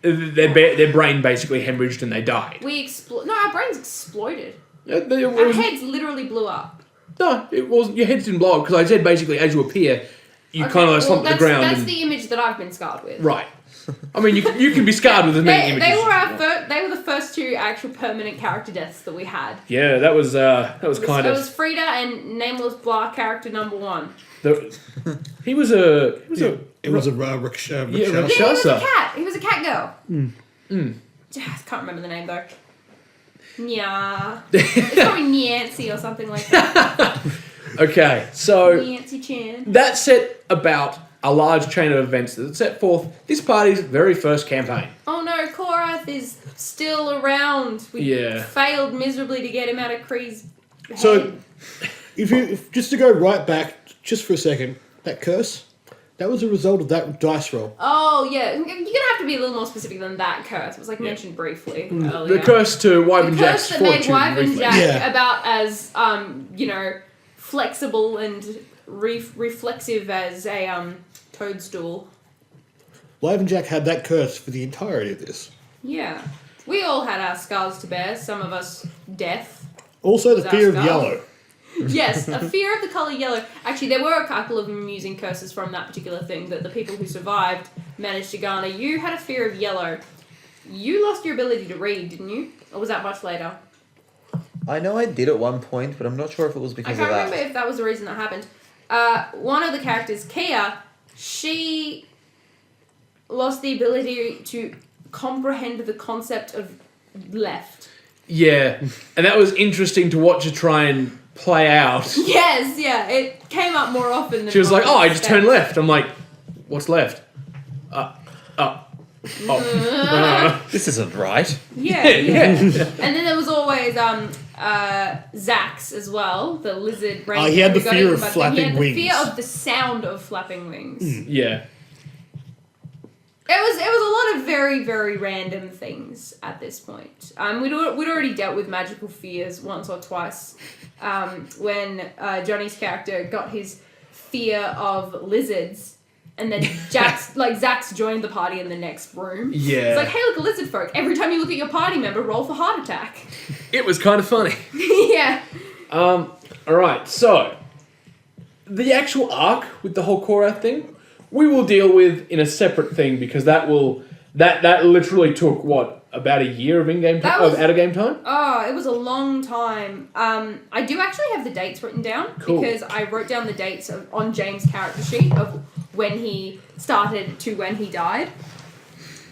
Their brain basically hemorrhaged and they died. No, our brains exploded. Our Our heads literally blew up. No, it wasn't. Your heads didn't blow up, because I said basically as you appear, you kind of slump to the ground. That's the image that I've been scarred with. Right. I mean, you can be scarred with as many images. They were the first two actual permanent character deaths that we had. Yeah, that was kind of. It was Frida and Nameless Blah character number 1. He was a. It was a Rakshasa. Yeah, Yeah, he was a Rakshasa. cat. He was a cat girl. I can't remember the name though. Nya. It's probably Nancy or something like that. Okay, so Nancy Chan. that set about a large chain of events that set forth this party's very first campaign. Oh no, Korath is still around. We failed miserably to get him out of Kree's head. So, if just to go right back, just for a second, that curse, that was a result of that dice roll. Oh yeah, you're gonna have to be a little more specific than that curse. It was like mentioned briefly earlier. The curse to Wyvern Jack's The curse that made fortune. Wyvern briefly. Jack about as flexible and reflexive as a toadstool. Wyvern Jack had that curse for the entirety of this. Yeah, we all had our scars to bear. Some of us death. Also, the Was fear our of skull. yellow. Yes, a fear of the colour yellow. Actually, there were a couple of amusing curses from that particular thing that the people who survived managed to garner. You had a fear of yellow. You lost your ability to read, didn't you? Or was that much later? I know I did at one point, but I'm not sure if it was I because can't of that. remember if that was the reason that happened. One of the characters, Kia, she lost the ability to comprehend the concept of left. Yeah, and that was interesting to watch her try and play out. Yes, yeah, it came up more often than She was like, what "Oh, I was just turned expected. left." I'm like, "What's left?" This isn't right. Yeah, Yeah. And then there was always Zax as well, the lizard ranger. he had the who got fear eaten of by- flapping He had the wings. fear of the sound of flapping wings. Yeah. It was a lot of very, very random things at this point. We'd already dealt with magical fears once or twice. When Johnny's character got his fear of lizards, and then Zax joined the party in the next room. Yeah. It's like, hey, look, a lizard folk. Every time you look at your party member, roll for heart attack. It was kind of funny. Yeah. All right, so the actual arc with the whole Korath thing, we will deal with in a separate thing because that literally took about a year of in-game That time, was- of out-of-game time. Oh, it was a long time. I do actually have the dates written down Cool. because I wrote down the dates on James' character sheet of when he started to when he died,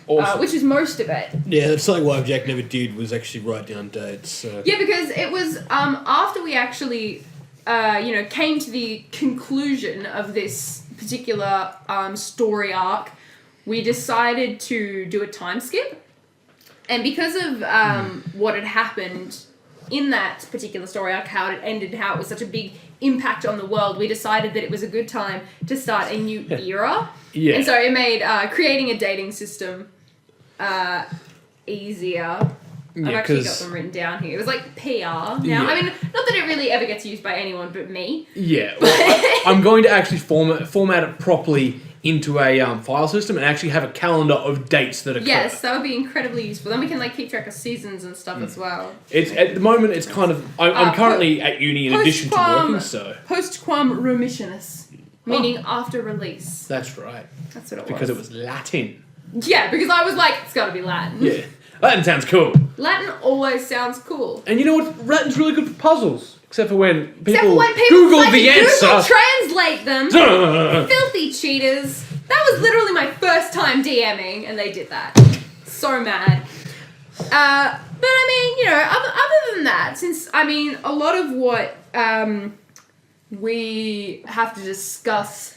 Awesome. which is most of it. Yeah, that's something Jack never did, was actually write down dates. Yeah, because it was after we actually, came to the conclusion of this particular story arc, we decided to do a time skip. And because of what had happened in that particular story arc, how it ended, how it was such a big impact on the world, we decided that it was a good time to start a new era. Yeah. And so it made creating a dating system easier. I've actually got 'cause- them written down here. It was like PR now. Yeah. I mean, not that it really ever gets used by anyone but me. Yeah, well, I'm going to actually format it properly into a file system and actually have a calendar of dates that occur. Yes, that would be incredibly useful. Then we can keep track of seasons and stuff as well. It's at the moment. It's kind of. I'm currently at uni in addition to Postquam- working, so Postquam remissionis, meaning after release. that's right. That's what it was. Because it was Latin. Yeah, because I was like, it's got to be Latin. Yeah, Latin sounds cool. Latin always sounds cool. And you know what? Latin's really good for puzzles, except for when people, Except for when people Google fucking the answer. Google translate them. Filthy cheaters. That was literally my first time DMing, and they did that. So mad. But I mean, other than that, since, a lot of what we have to discuss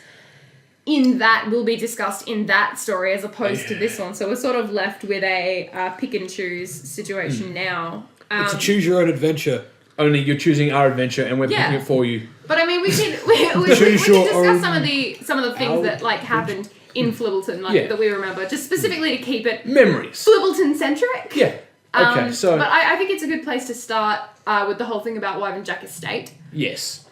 in that will be discussed in that story as opposed to this one. So we're sort of left with a pick and choose situation now. It's a choose your own adventure. Only you're choosing our adventure, and we're Yeah. picking it for you. But I mean, we can Choose your discuss own- some of the things that happened in Flibbleton, Yeah. that we remember, just specifically to keep it Memories. Flibbleton centric. Yeah. Okay. So But I think it's a good place to start with the whole thing about Wyvern Jack Estate. yes.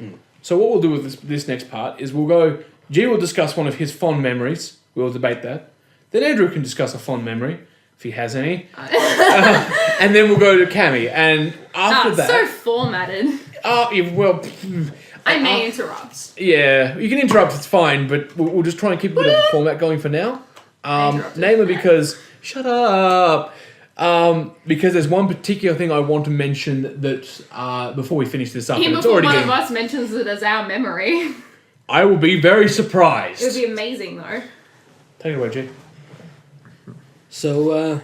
So what we'll do with this next part is we'll go. G will discuss one of his fond memories. We'll debate that. Then Andrew can discuss a fond memory if he has any. And then we'll go to Cammy. And after that, So formatted. I may interrupt. Yeah, you can interrupt, it's fine, but we'll just try and keep a bit of a format going for now. interrupted. Namely because... Shut up! Because there's one particular thing I want to mention that before we finish this up, and Even it's before already one getting... of us mentions it as our memory. I will be very It would surprised. be amazing, though. Take it away, G. So,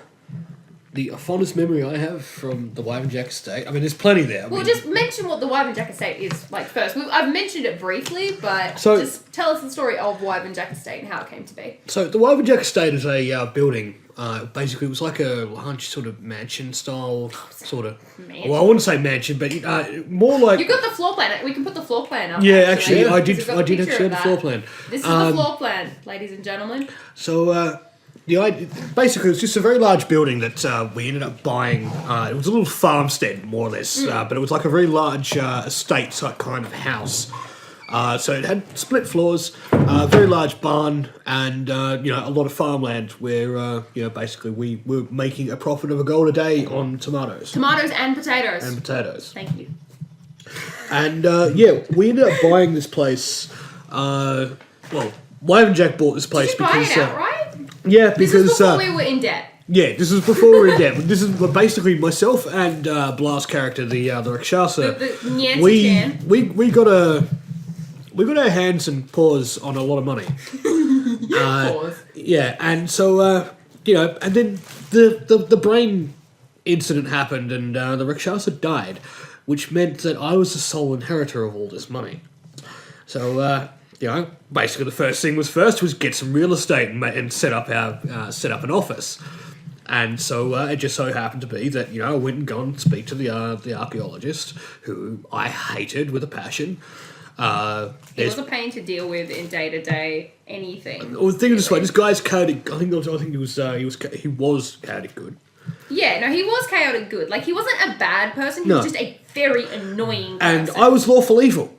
the fondest memory I have from the Wyvern Jack estate, there's plenty there. Well, just mention what the Wyvern Jack Estate is first. I've mentioned it briefly, but So- just tell us the story of Wyvern Jack Estate and how it came to be. So the Wyvern Jack estate is a building. Basically, it was like a large sort of mansion style, sort of. Mansion. Well, I wouldn't say mansion, but more like. You've got the floor plan. We can put the floor plan up. Yeah, actually, I because did. we've got I a did picture actually of have the that. floor plan. This is the floor plan, ladies and gentlemen. So basically, it was just a very large building that we ended up buying. It was a little farmstead, more or less, but it was like a very large estate type kind of house. So it had split floors, a very large barn, and a lot of farmland where basically we were making a profit of $1 a day on tomatoes Tomatoes and potatoes. and potatoes. Thank you. And we ended up buying this place. Wyvern Jack bought this place Did you buy because it outright? yeah, This because is before we were in debt. yeah, this is before we were in debt. This is basically myself and Blast character, the Rakshasa. The Nancy Chan. We got our hands and paws on a lot of money. Pause. Yeah, and so and then the brain incident happened and the Rakshasa died, which meant that I was the sole inheritor of all this money. So, basically the first thing was get some real estate and set up an office. And so it just so happened to be that, I went and go and speak to the archaeologist, who I hated with a passion. He was a pain to deal with in day-to-day anything. Well, the thing is this way, this guy's chaotic. I think he was chaotic good. Yeah, no, he was chaotic good. Like, he wasn't a bad person, he was just a very annoying person. And I was lawful evil.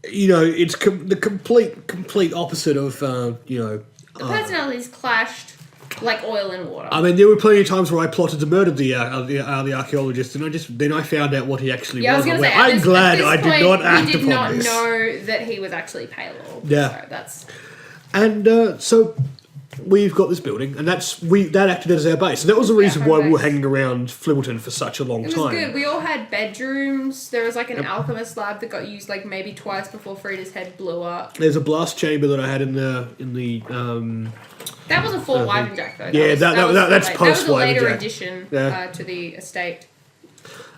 It's the complete opposite of, The personalities clashed like oil and water. I mean, there were plenty of times where I plotted to murder the archaeologist, and then I found out what he actually was. I was going to say, I'm glad I did not act upon this. We did not know that he was actually Paylor. Yeah. So that's... And so we've got this building, and that acted as our base. And that was the reason why we were hanging around Flibbleton for such a long time. It was good. We all had bedrooms. There was like an alchemist lab that got used like maybe twice before Frida's head blew up. There's a blast chamber that I had in the that was a Fort Wyvenjack though. That's post Wyvenjack. That was a later addition to the estate.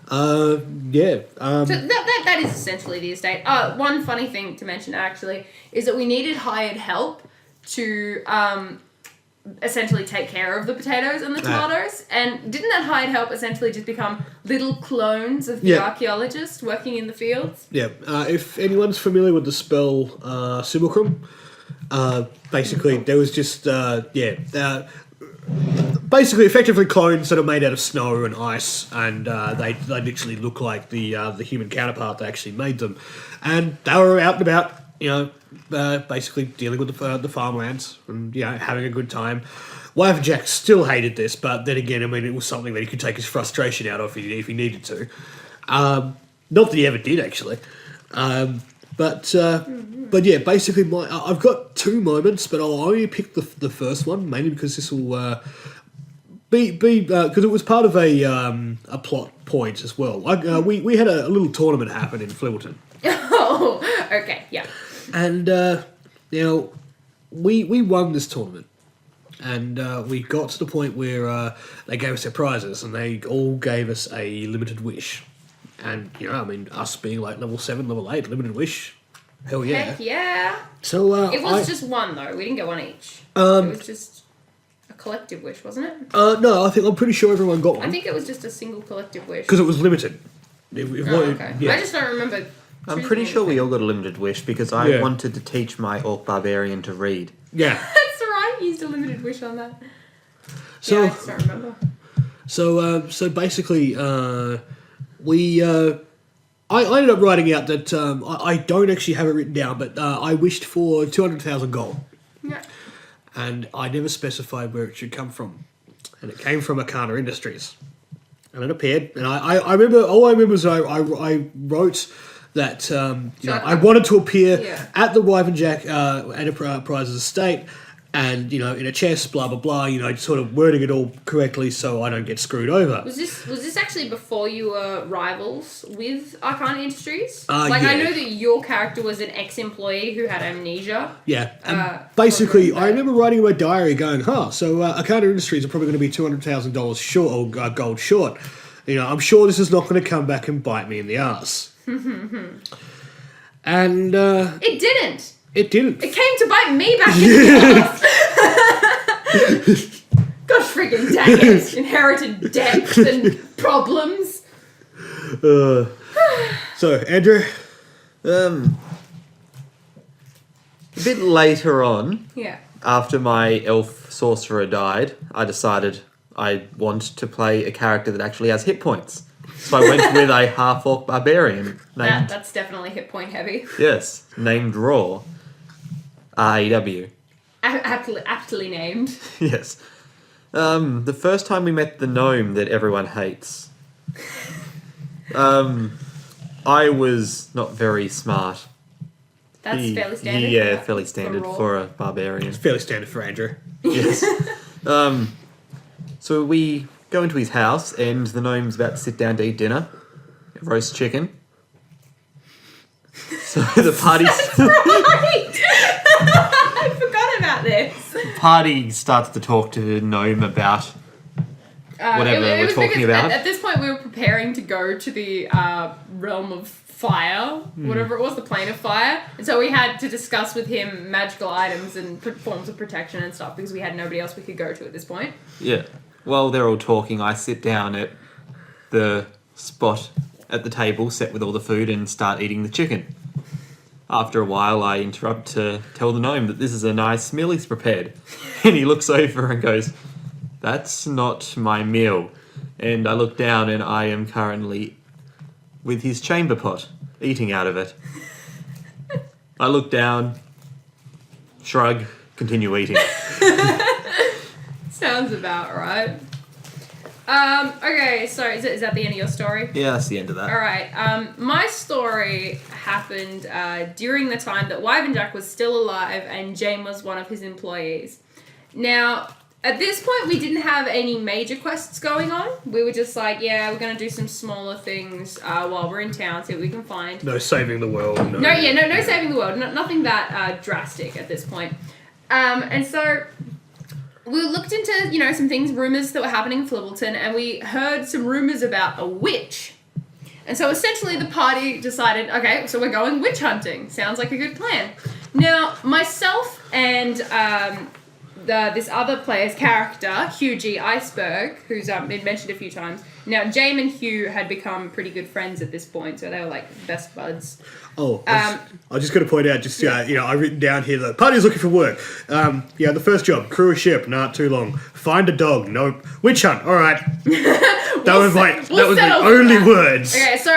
So that is essentially the estate. One funny thing to mention actually is that we needed hired help to essentially take care of the potatoes and the tomatoes. And didn't that hired help essentially just become little clones of the archaeologist working in the fields? Yeah. If anyone's familiar with the spell Simulacrum, basically there was just basically effectively clones that are made out of snow and ice, and they literally look like the human counterpart that actually made them, and they were out and about, basically dealing with the farmlands and having a good time. Wyvenjack still hated this, but then again, I mean, it was something that he could take his frustration out of if he needed to. Not that he ever did, actually. But yeah, basically, I've got two moments, but I'll only pick the first one, mainly because this will be because it was part of a plot point as well. We had a little tournament happen in Flibbleton. Oh, okay, yeah. And we won this tournament, and we got to the point where they gave us their prizes, and they all gave us a limited wish. And, us being like level 7, level 8, limited wish, hell yeah. Heck yeah. So, it was just one, though. We didn't get one each. It was just a collective wish, wasn't it? No, I'm pretty sure everyone got one. I think it was just a single collective wish. Because it was limited. Okay. Yeah. I just don't remember. I'm pretty sure we all got a limited wish because I wanted to teach my Orc Barbarian to read. Yeah. That's right, you used a limited wish on that. So, I just don't remember. So basically, I ended up writing out that I don't actually have it written down, but I wished for 200,000 gold. Yeah. And I never specified where it should come from. And it came from Arcana Industries. And it appeared. And I remember, all I remember was I wrote that I wanted to appear at the Wyvenjack Enterprises estate, and in a chest, blah blah blah. Sort of wording it all correctly so I don't get screwed over. Was this actually before you were rivals with Arcana Industries? Yeah. I know that your character was an ex-employee who had amnesia. Yeah, and basically, I remember writing in my diary going, so Arcana Industries are probably going to be $200,000 short, or gold short. I'm sure this is not going to come back and bite me in the ass. And it didn't. It didn't. It came to bite me back in the ass. Gosh friggin' dang it. Inherited debts and problems. So, Andrew? A bit later on, after my elf sorcerer died, I decided I want to play a character that actually has hit points. So I went with a half-orc barbarian named... That's definitely hit point heavy. Yes, named Raw. R-A-W. Aptly named. Yes. The first time we met the gnome that everyone hates, I was not very smart. That's fairly standard. Yeah, fairly standard for a barbarian. It's fairly standard for Andrew. Yes. So we go into his house, and the gnome's about to sit down to eat dinner. Roast chicken. So the party... Right! I forgot about this. The party starts to talk to the gnome about whatever we're was talking because about. At this point, we were preparing to go to the realm of fire, whatever it was, the plane of fire. And so we had to discuss with him magical items and forms of protection and stuff because we had nobody else we could go to at this point. Yeah. While they're all talking, I sit down at the spot at the table set with all the food and start eating the chicken. After a while, I interrupt to tell the gnome that this is a nice meal he's prepared. And he looks over and goes, "That's not my meal." And I look down and I am currently with his chamber pot, eating out of it. I look down, shrug, continue eating. Sounds about right. Okay, so is that the end of your story? Yeah, that's the end of that. Alright, my story happened during the time that Wyvern Jack was still alive and Jane was one of his employees. Now, at this point, we didn't have any major quests going on. We were just like, yeah, we're going to do some smaller things while we're in town, see what we can find. No saving the world. No saving the world. Nothing that drastic at this point. And so we looked into, some things, rumours that were happening in Flibbleton, and we heard some rumours about a witch. And so essentially the party decided, okay, so we're going witch hunting. Sounds like a good plan. Now, myself and this other player's character, Hugh G. Iceberg, who's been mentioned a few times. Now, James and Hugh had become pretty good friends at this point, so they were like best buds. Oh, I was just going to point out, I've written down here, the party's looking for work. The first job, crew a ship, not too long. Find a dog, nope. Witch hunt, all right. That was the only words. Okay, so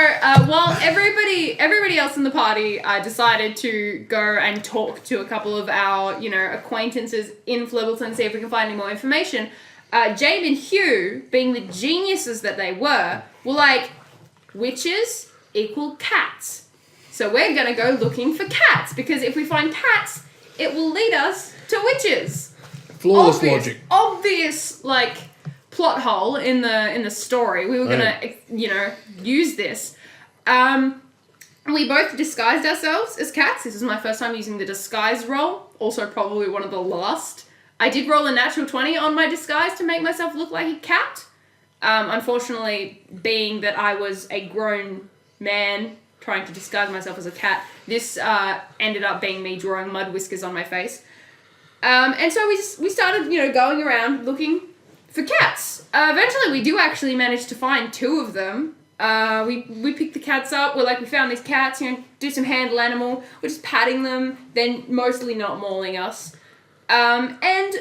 while everybody else in the party decided to go and talk to a couple of our, acquaintances in Flibbleton, see if we can find any more information, Jane and Hugh, being the geniuses that they were like, witches equal cats. So we're going to go looking for cats, because if we find cats, it will lead us to witches. Flawless logic. Obvious, plot hole in the story. We were going to, use this. We both disguised ourselves as cats. This is my first time using the disguise roll. Also probably one of the last. I did roll a natural 20 on my disguise to make myself look like a cat. Unfortunately, being that I was a grown man trying to disguise myself as a cat, this ended up being me drawing mud whiskers on my face. And so we started, going around looking for cats. Eventually, we do actually manage to find 2 of them. We picked the cats up. We found these cats, do some handle animal. We're just patting them, then mostly not mauling us. And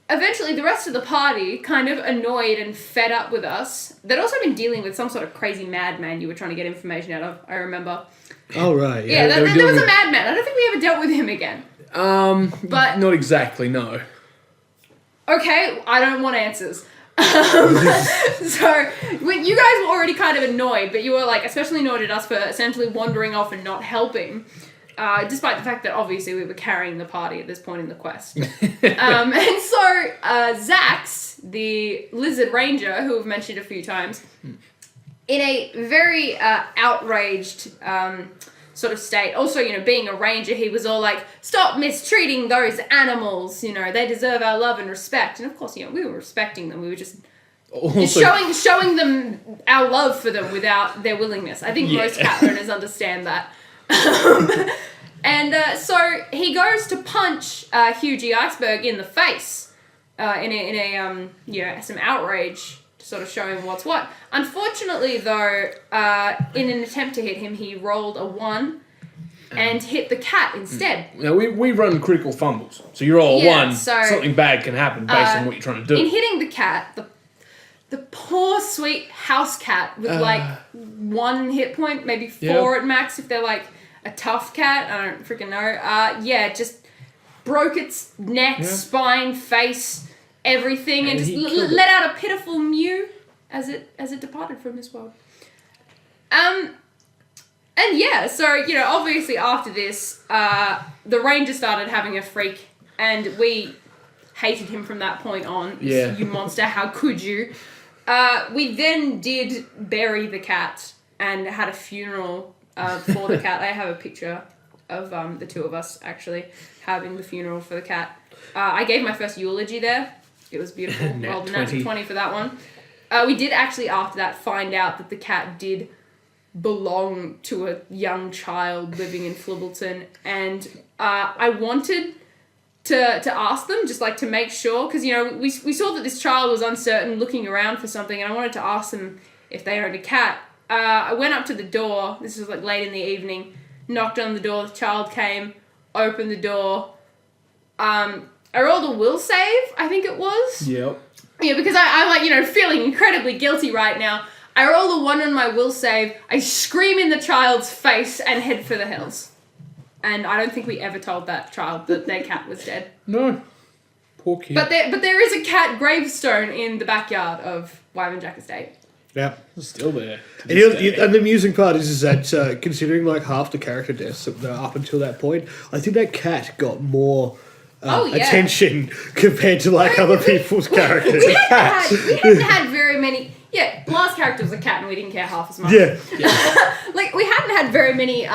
eventually the rest of the party, kind of annoyed and fed up with us, they'd also been dealing with some sort of crazy madman you were trying to get information out of, I remember. Oh, right. Yeah, there was a madman. I don't think we ever dealt with him again. But not exactly, no. Okay, I don't want answers. So, you guys were already kind of annoyed, but you were, especially annoyed at us for essentially wandering off and not helping. Despite the fact that obviously we were carrying the party at this point in the quest. And so Zax, the lizard ranger, who we've mentioned a few times, in a very outraged sort of state. Also, being a ranger, he was all like, "Stop mistreating those animals, they deserve our love and respect." And of course, we were respecting them. We were just showing them our love for them without their willingness. I think most cat owners understand that. And so he goes to punch Hugh G. Iceberg in the face in some outrage to sort of show him what's what. Unfortunately, though, in an attempt to hit him, he rolled a 1 and hit the cat instead. Now, we run critical fumbles, so you roll a 1, so, something bad can happen based on what you're trying to do. In hitting the cat, the poor, sweet house cat with 1 hit point, maybe 4 at max if they're a tough cat, I don't freaking know. Just broke its neck, spine, face, everything, and just let out a pitiful mew as it departed from this world. So obviously after this, the ranger started having a freak, and we hated him from that point on. Yeah. You monster! How could you? We then did bury the cat and had a funeral for the cat. I have a picture of the 2 of us actually having the funeral for the cat. I gave my first eulogy there. It was beautiful. Rolled a natural 20 for that one. We did actually, after that, find out that the cat did belong to a young child living in Flibbleton, and I wanted to ask them, just like to make sure, because we saw that this child was uncertain, looking around for something, and I wanted to ask them if they owned a cat. I went up to the door. This was like late in the evening. Knocked on the door. The child came. Opened the door. I rolled a will save, I think it was. Yep. Yeah, because I'm like, feeling incredibly guilty right now. I roll a 1 on my will save, I scream in the child's face and head for the hills. And I don't think we ever told that child that their cat was dead. No. Poor kid. But there is a cat gravestone in the backyard of Wyvern Jack Estate. Yeah. It's still there. And the amusing part is that considering like half the character deaths up until that point, I think that cat got more attention compared to like other people's characters. We hadn't had very many. Yeah, last character was a cat and we didn't care half as much. Yeah. Like, we hadn't had very many,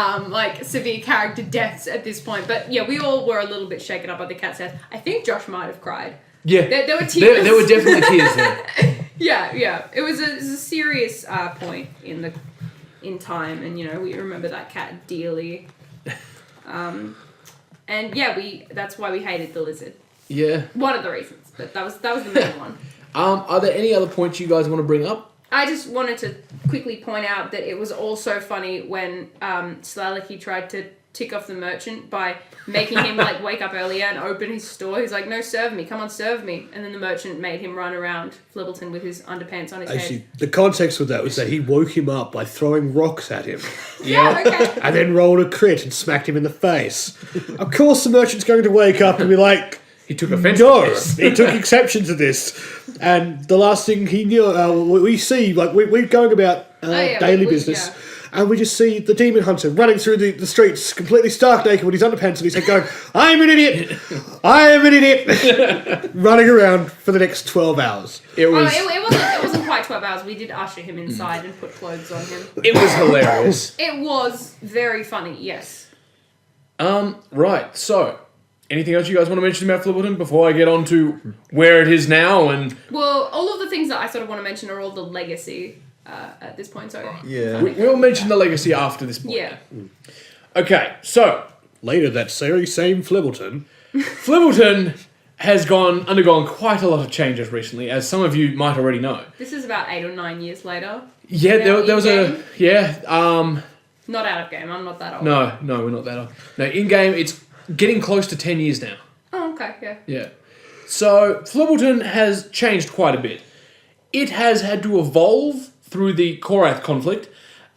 severe character deaths at this point. But, yeah, we all were a little bit shaken up by the cat's death. I think Josh might have cried. Yeah. There were tears. There were definitely tears there. Yeah. It was a serious point in time. And, we remember that cat dearly. And, yeah, that's why we hated the lizard. Yeah. One of the reasons. But that was the main one. Are there any other points you guys want to bring up? I just wanted to quickly point out that it was also funny when Slaliki tried to tick off the merchant by making him wake up earlier and open his store. He's like, "No, serve me, come on, serve me." And then the merchant made him run around Flibbleton with his underpants on his Actually, head. the context with that was that he woke him up by throwing rocks at him. Yeah, okay. And then rolled a crit and smacked him in the face. Of course the merchant's going to wake up and be like, He took offense no, to this. he took exception to this. And the last thing he knew, we see, we're going about daily business, and we just see the demon hunter running through the streets, completely stark naked with his underpants on his head, going, "I'm an idiot! I am an idiot!" running around for the next 12 hours. It was It wasn't quite 12 hours. We did usher him inside and put clothes on him. it was hilarious. It was very funny, yes. Right, so anything else you guys want to mention about Flibbleton before I get on to where it is now? And Well, all of the things that I sort of want to mention are all the legacy at this point, so... Yeah. we'll mention the legacy after this point. Yeah. Okay, so Later that same Flibbleton. Flibbleton has undergone quite a lot of changes recently, as some of you might already know. This is about 8 or 9 years later. Yeah, there was in-game? Not out of game, I'm not that old. No, we're not that old. No, in-game, it's getting close to 10 years now. Oh, okay, yeah. Yeah. So, Flibbleton has changed quite a bit. It has had to evolve through the Korath conflict.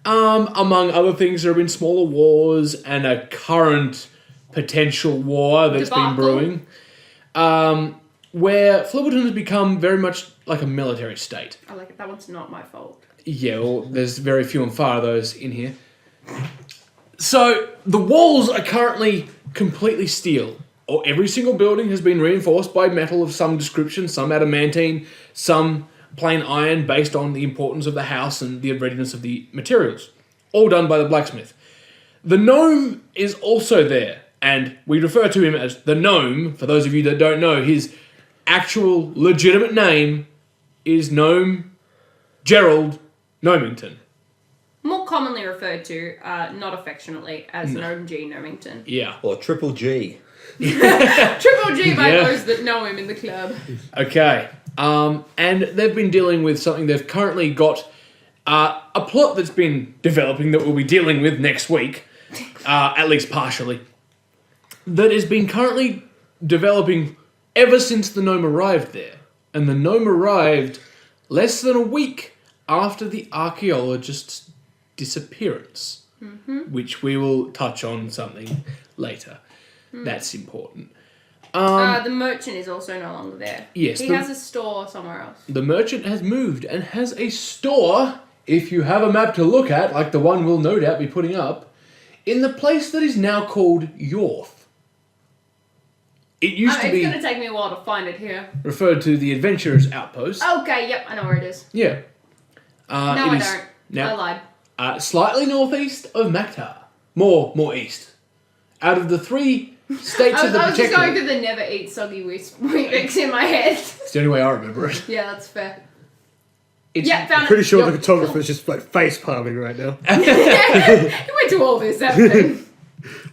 Among other things, there have been smaller wars and a current potential war that's been brewing. Where Flibbleton has become very much like a military state. I like it. That one's not my fault. Yeah, well, there's very few and far of those in here. So, the walls are currently completely steel. Or every single building has been reinforced by metal of some description, some adamantine, some plain iron based on the importance of the house and the readiness of the materials. All done by the blacksmith. The gnome is also there, and we refer to him as the gnome. For those of you that don't know, his actual legitimate name is Gnome Gerald Gnomington. More commonly referred to, not affectionately, as Gnome G. Gnomington. Yeah. Or Triple G. Triple G by those that know him in the club. Okay. And they've been dealing with something. They've currently got a plot that's been developing that we'll be dealing with next week, at least partially, that has been currently developing ever since the gnome arrived there. And the gnome arrived less than a week after the archaeologist's disappearance, which we will touch on something later. That's important. The merchant is also no longer there. Yes, He has a store somewhere else. The merchant has moved and has a store, if you have a map to look at, like the one we'll no doubt be putting up, in the place that is now called Yorth. It used to be It's going to take me a while to find it here. referred to the Adventurers Outpost. Okay, yep, I know where it is. Yeah. No, I don't. Now, I lied. Slightly northeast of Maktar. More east. Out of the three states of the I was just going Protectorate. through the never eat soggy wheat mix in my head. It's the only way I remember it. Yeah, that's fair. Found Pretty sure Yep. the photographer's just like face palming right now. it. He went to all this, haven't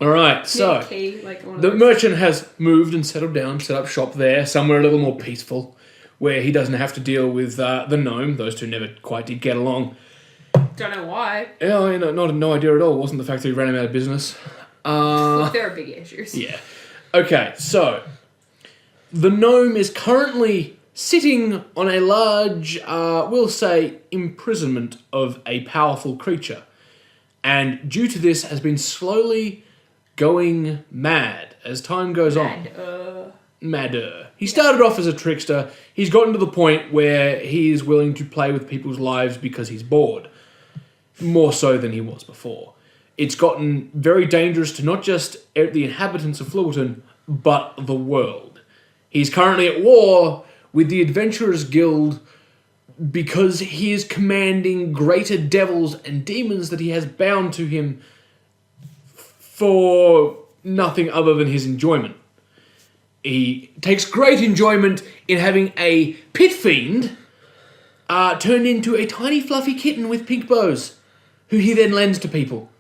All right, so Key, like one of the those. merchant has moved and settled down, set up shop there, somewhere a little more peaceful, where he doesn't have to deal with the gnome. Those two never quite did get along. Don't know why. Yeah, no idea at all. It wasn't the fact that he ran him out of business. Look, there are big issues. Yeah. Okay, so the gnome is currently sitting on a large, we'll say, imprisonment of a powerful creature. And due to this, has been slowly going mad as time goes on. Madder. He started off as a trickster. He's gotten to the point where he is willing to play with people's lives because he's bored. More so than he was before. It's gotten very dangerous to not just the inhabitants of Flibbleton, but the world. He's currently at war with the Adventurers Guild because he is commanding greater devils and demons that he has bound to him for nothing other than his enjoyment. He takes great enjoyment in having a pit fiend turned into a tiny fluffy kitten with pink bows, who he then lends to people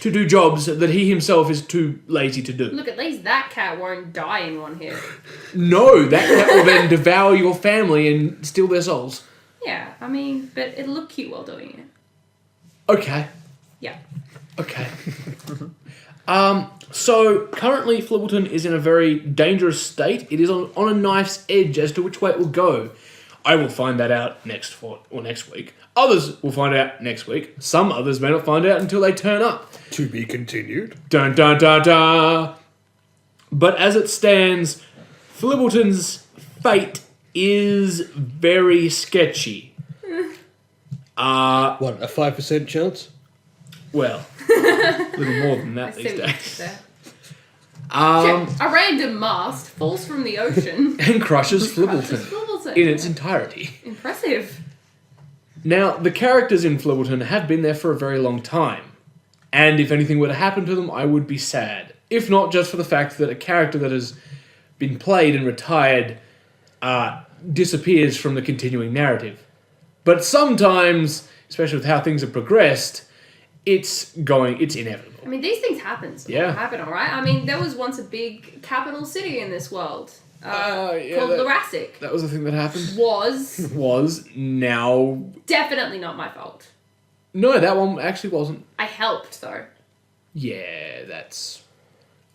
to do jobs that he himself is too lazy to do. Look, at least that cat won't die in one hit. No, that cat will then devour your family and steal their souls. Yeah, I mean, but it'll look cute while doing it. Okay. Yeah. Okay. So currently Flibbleton is in a very dangerous state. It is on a knife's edge as to which way it will go. I will find that out next week. Others will find out next week. Some others may not find out until they turn up. To be continued. Dun dun dun dun. But as it stands, Flibbleton's fate is very sketchy. What, a 5% chance? Well, a little more than that I see these what you days. said. A random mast falls from the ocean. And crushes Flibbleton Flibbleton. in its entirety. Impressive. Now, the characters in Flibbleton have been there for a very long time. And if anything were to happen to them, I would be sad. If not just for the fact that a character that has been played and retired disappears from the continuing narrative. But sometimes, especially with how things have progressed, it's inevitable. I mean, these things happen. Yeah. Happen, all right? I mean, there was once a big capital city in this world Yeah, called Lurasic. That was the thing that happened. Was Now... definitely not my fault. No, that one actually wasn't. I helped, though. Yeah, that's...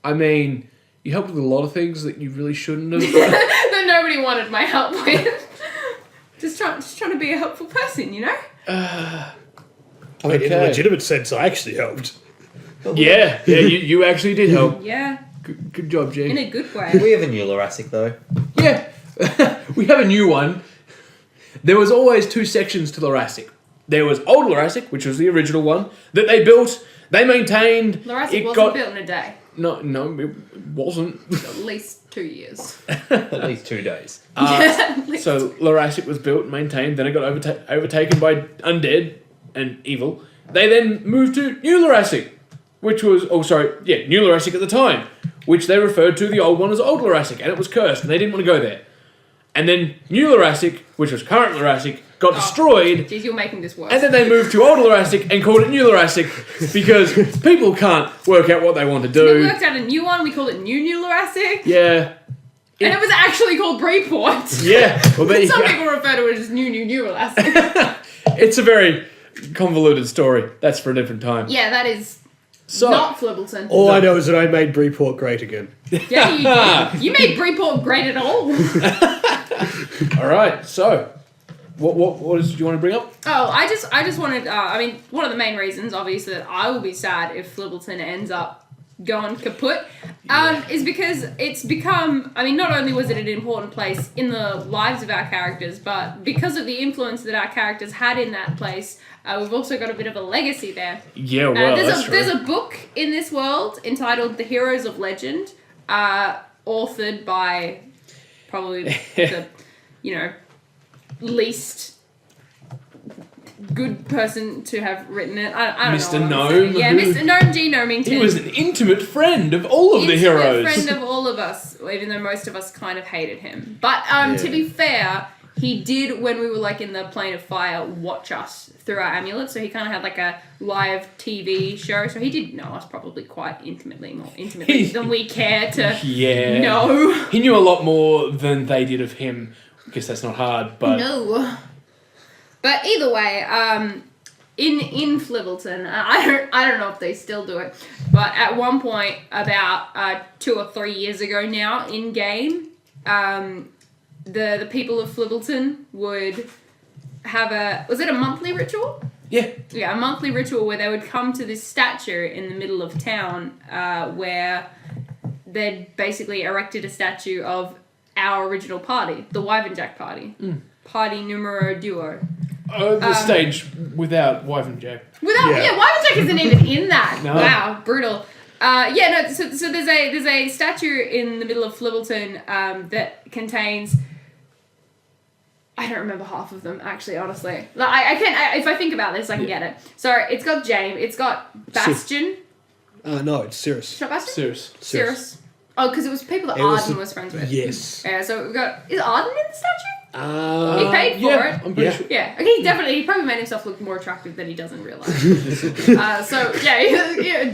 I mean, you helped with a lot of things that you really shouldn't have. That nobody wanted my help with. just trying to be a helpful person, you know? I mean, in a Okay. legitimate sense, I actually helped. Yeah, you actually did help. Yeah, Good job, G. in a good way. We have a new Lurasic though. Yeah, we have a new one. There was always two sections to Lurasic. There was Old Lurasic, which was the original one, that they built, they maintained. Lurasic wasn't built in a day. No, it wasn't. At least 2 years. At least 2 days. At least. So Lurasic was built and maintained, then it got overtaken by undead and evil. They then moved to New Lurasic, which was, New Lurasic at the time, which they referred to the old one as Old Lurasic, and it was cursed, and they didn't want to go there. And then New Lurasic, which was current Lurasic, got destroyed, Jeez, you're making this worse. and then they moved to Old Lurasic and called it New Lurasic because people can't work out what they want to We do. worked out a new one, we called it New Lurasic. Yeah. And it was actually called Breeport. Yeah. Well, there you Some go. people refer to it as New Lurasic. It's a very convoluted story. That's for a different time. Yeah, that is So, not Flibbleton. All I know is that I made Breeport great again. Yeah, you did. You made Breeport great at all. all right. So, what do you want to bring up? Oh, I just wanted. One of the main reasons, obviously, that I will be sad if Flibbleton ends up going kaput, is because it's become. I mean, not only was it an important place in the lives of our characters, but because of the influence that our characters had in that place, we've also got a bit of a legacy there. Yeah, well, There's a book in this world entitled "The Heroes of Legend," authored by probably the, least good person to have written it. I don't Mr. know. What I'm saying. Gnome. Yeah, Mr. Gnome G. Gnomington. He was an intimate friend of all of the heroes. Friend of all of us, even though most of us kind of hated him. But to be fair, he did, when we were like in the plane of fire, watch us through our amulet. So he kind of had like a live TV show. So he did know us probably quite intimately, more intimately than we care to know. He knew a lot more than they did of him. I guess that's not hard, but... No. But either way, in Flibbleton, I don't know if they still do it, but at one point, about 2 or 3 years ago now, in game, the people of Flibbleton would have was it a monthly ritual? Yeah. Yeah, a monthly ritual where they would come to this statue in the middle of town, where they'd basically erected a statue of our original party, the Wyvern Jack party. Party numero duo. The stage without Wyvern Jack. Wyvern Jack isn't even in that. No. Wow, brutal. So there's a statue in the middle of Flibbleton that contains. I don't remember half of them actually, honestly. Like, I can if I think about this, I can get it. So it's got James, it's got Bastion. No, it's Cirrus. It's not Bastion? Cirrus. Oh, because it was people that Arden was friends with. Yes. Yeah, so we've got. Is Arden in the statue? He paid for it. I'm pretty sure. Yeah, okay, he probably made himself look more attractive than he does in real life.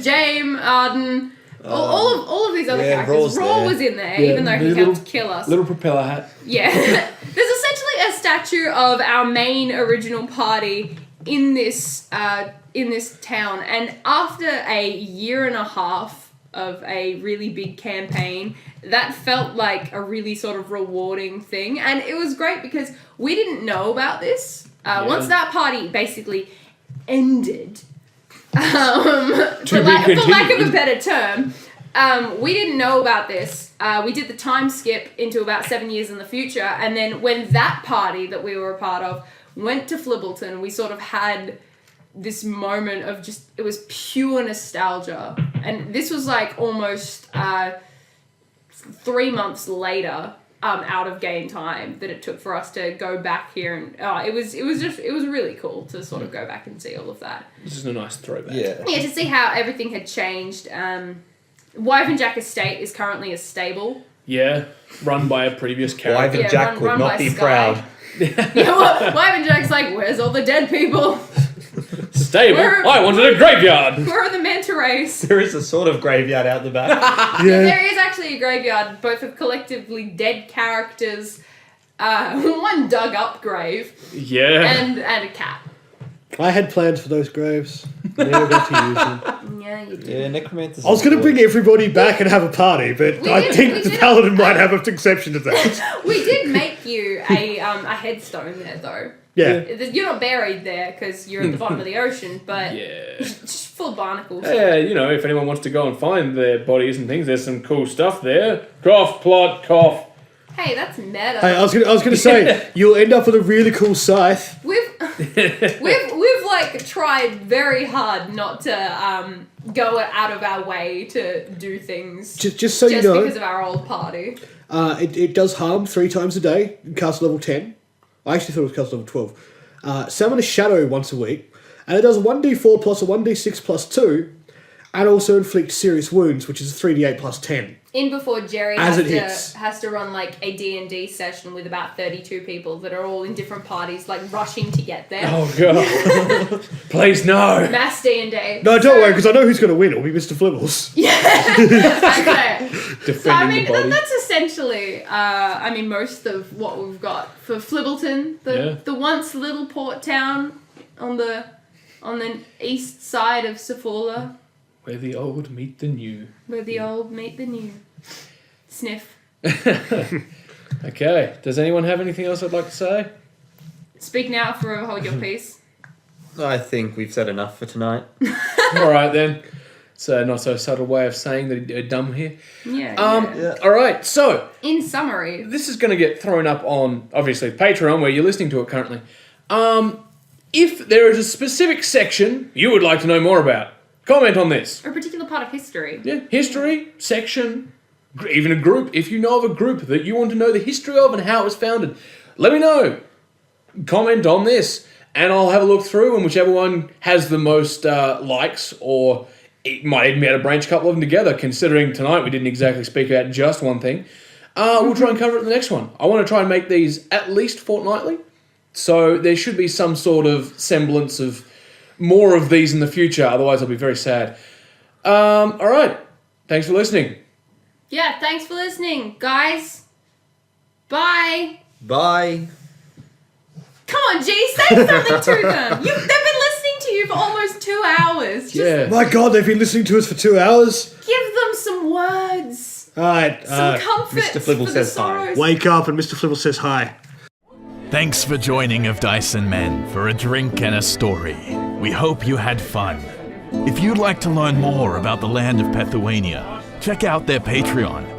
James, Arden, all of these other characters. Raw was in there, even though he helped kill us. Little propeller hat. Yeah. There's essentially a statue of our main original party in this town, and after a year and a half of a really big campaign, that felt like a really sort of rewarding thing, and it was great because we didn't know about this. Once that party basically ended, for lack of a better term, we didn't know about this. We did the time skip into about 7 years in the future, and then when that party that we were a part of went to Flibbleton, we sort of had this moment of just, it was pure nostalgia. And this was like almost 3 months later, out of game time, that it took for us to go back here, and it was really cool to sort of go back and see all of that. This is a nice throwback. Yeah, to see how everything had changed. Wyvern Jack Estate is currently a stable. Yeah, run by a previous character. Wyvern Jack would not be proud. Wyvern Jack's like, where's all the dead people? Stable? I wanted a graveyard! Where are the manta rays? There is a sort of graveyard out the back. There is actually a graveyard, both of collectively dead characters, one dug up grave, and a cat. I had plans for those graves. Never got to use them. Yeah, you did. Yeah, necromancers. I was going to bring everybody back and have a party, but I think the paladin might have an exception to that. We did make you a headstone there, though. Yeah. You're not buried there because you're at the bottom of the ocean, but just full of barnacles. Yeah, if anyone wants to go and find their bodies and things, there's some cool stuff there. Cough, plot, cough. Hey, that's meta. Hey, I was gonna say you'll end up with a really cool scythe. We've like tried very hard not to go out of our way to do things Just so you know, because of our old party. It does harm 3 times a day. Cast level 10. I actually thought it was cast level 12. Summon a shadow once a week, and it does 1d4 plus a 1d6 plus 2, and also inflict serious wounds, which is 3d8 plus 10. In before Jerry As has to run like a D&D session with about 32 people that are all in different parties, like rushing to get there. Oh god! Please no! Mass D&D. No, don't worry, because I know who's going to win. It'll be Mr. Flibbles. Yeah. Okay. Defending the body. That's essentially, most of what we've got for Flibbleton, the once little port town on the east side of Safula. Where the old meet the new. Where the old meet the new. Sniff. Okay. Does anyone have anything else I'd like to say? Speak now, forever hold your peace. I think we've said enough for tonight. All right then. It's a not so subtle way of saying that you're dumb here. Yeah. All right. So In summary, this is going to get thrown up on obviously Patreon, where you're listening to it currently. If there is a specific section you would like to know more about, comment on this. a particular part of history. Yeah, history, section, even a group. If you know of a group that you want to know the history of and how it was founded, let me know. Comment on this, and I'll have a look through, and whichever one has the most likes, or it might even be able to branch a couple of them together, considering tonight we didn't exactly speak about just one thing. We'll try and cover it in the next one. I want to try and make these at least fortnightly. So there should be some sort of semblance of more of these in the future. Otherwise, I'll be very sad. All right. Thanks for listening. Yeah, thanks for listening, guys. Bye. Bye. Come on, G, say something to them. They've been listening to you for almost 2 hours. Just My God, they've been listening to us for 2 hours. give them some words. All right. Some comfort Mr. Flibble for says the hi. sorrows. Wake up and Mr. Flibble says hi. Thanks for joining Of Dice and Men for a drink and a story. We hope you had fun. If you'd like to learn more about the land of Pethuania, check out their Patreon.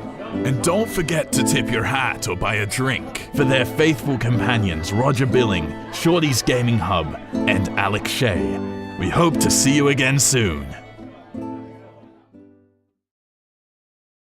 And don't forget to tip your hat or buy a drink for their faithful companions Roger Billing, Shorty's Gaming Hub, and Alec Shea. We hope to see you again soon.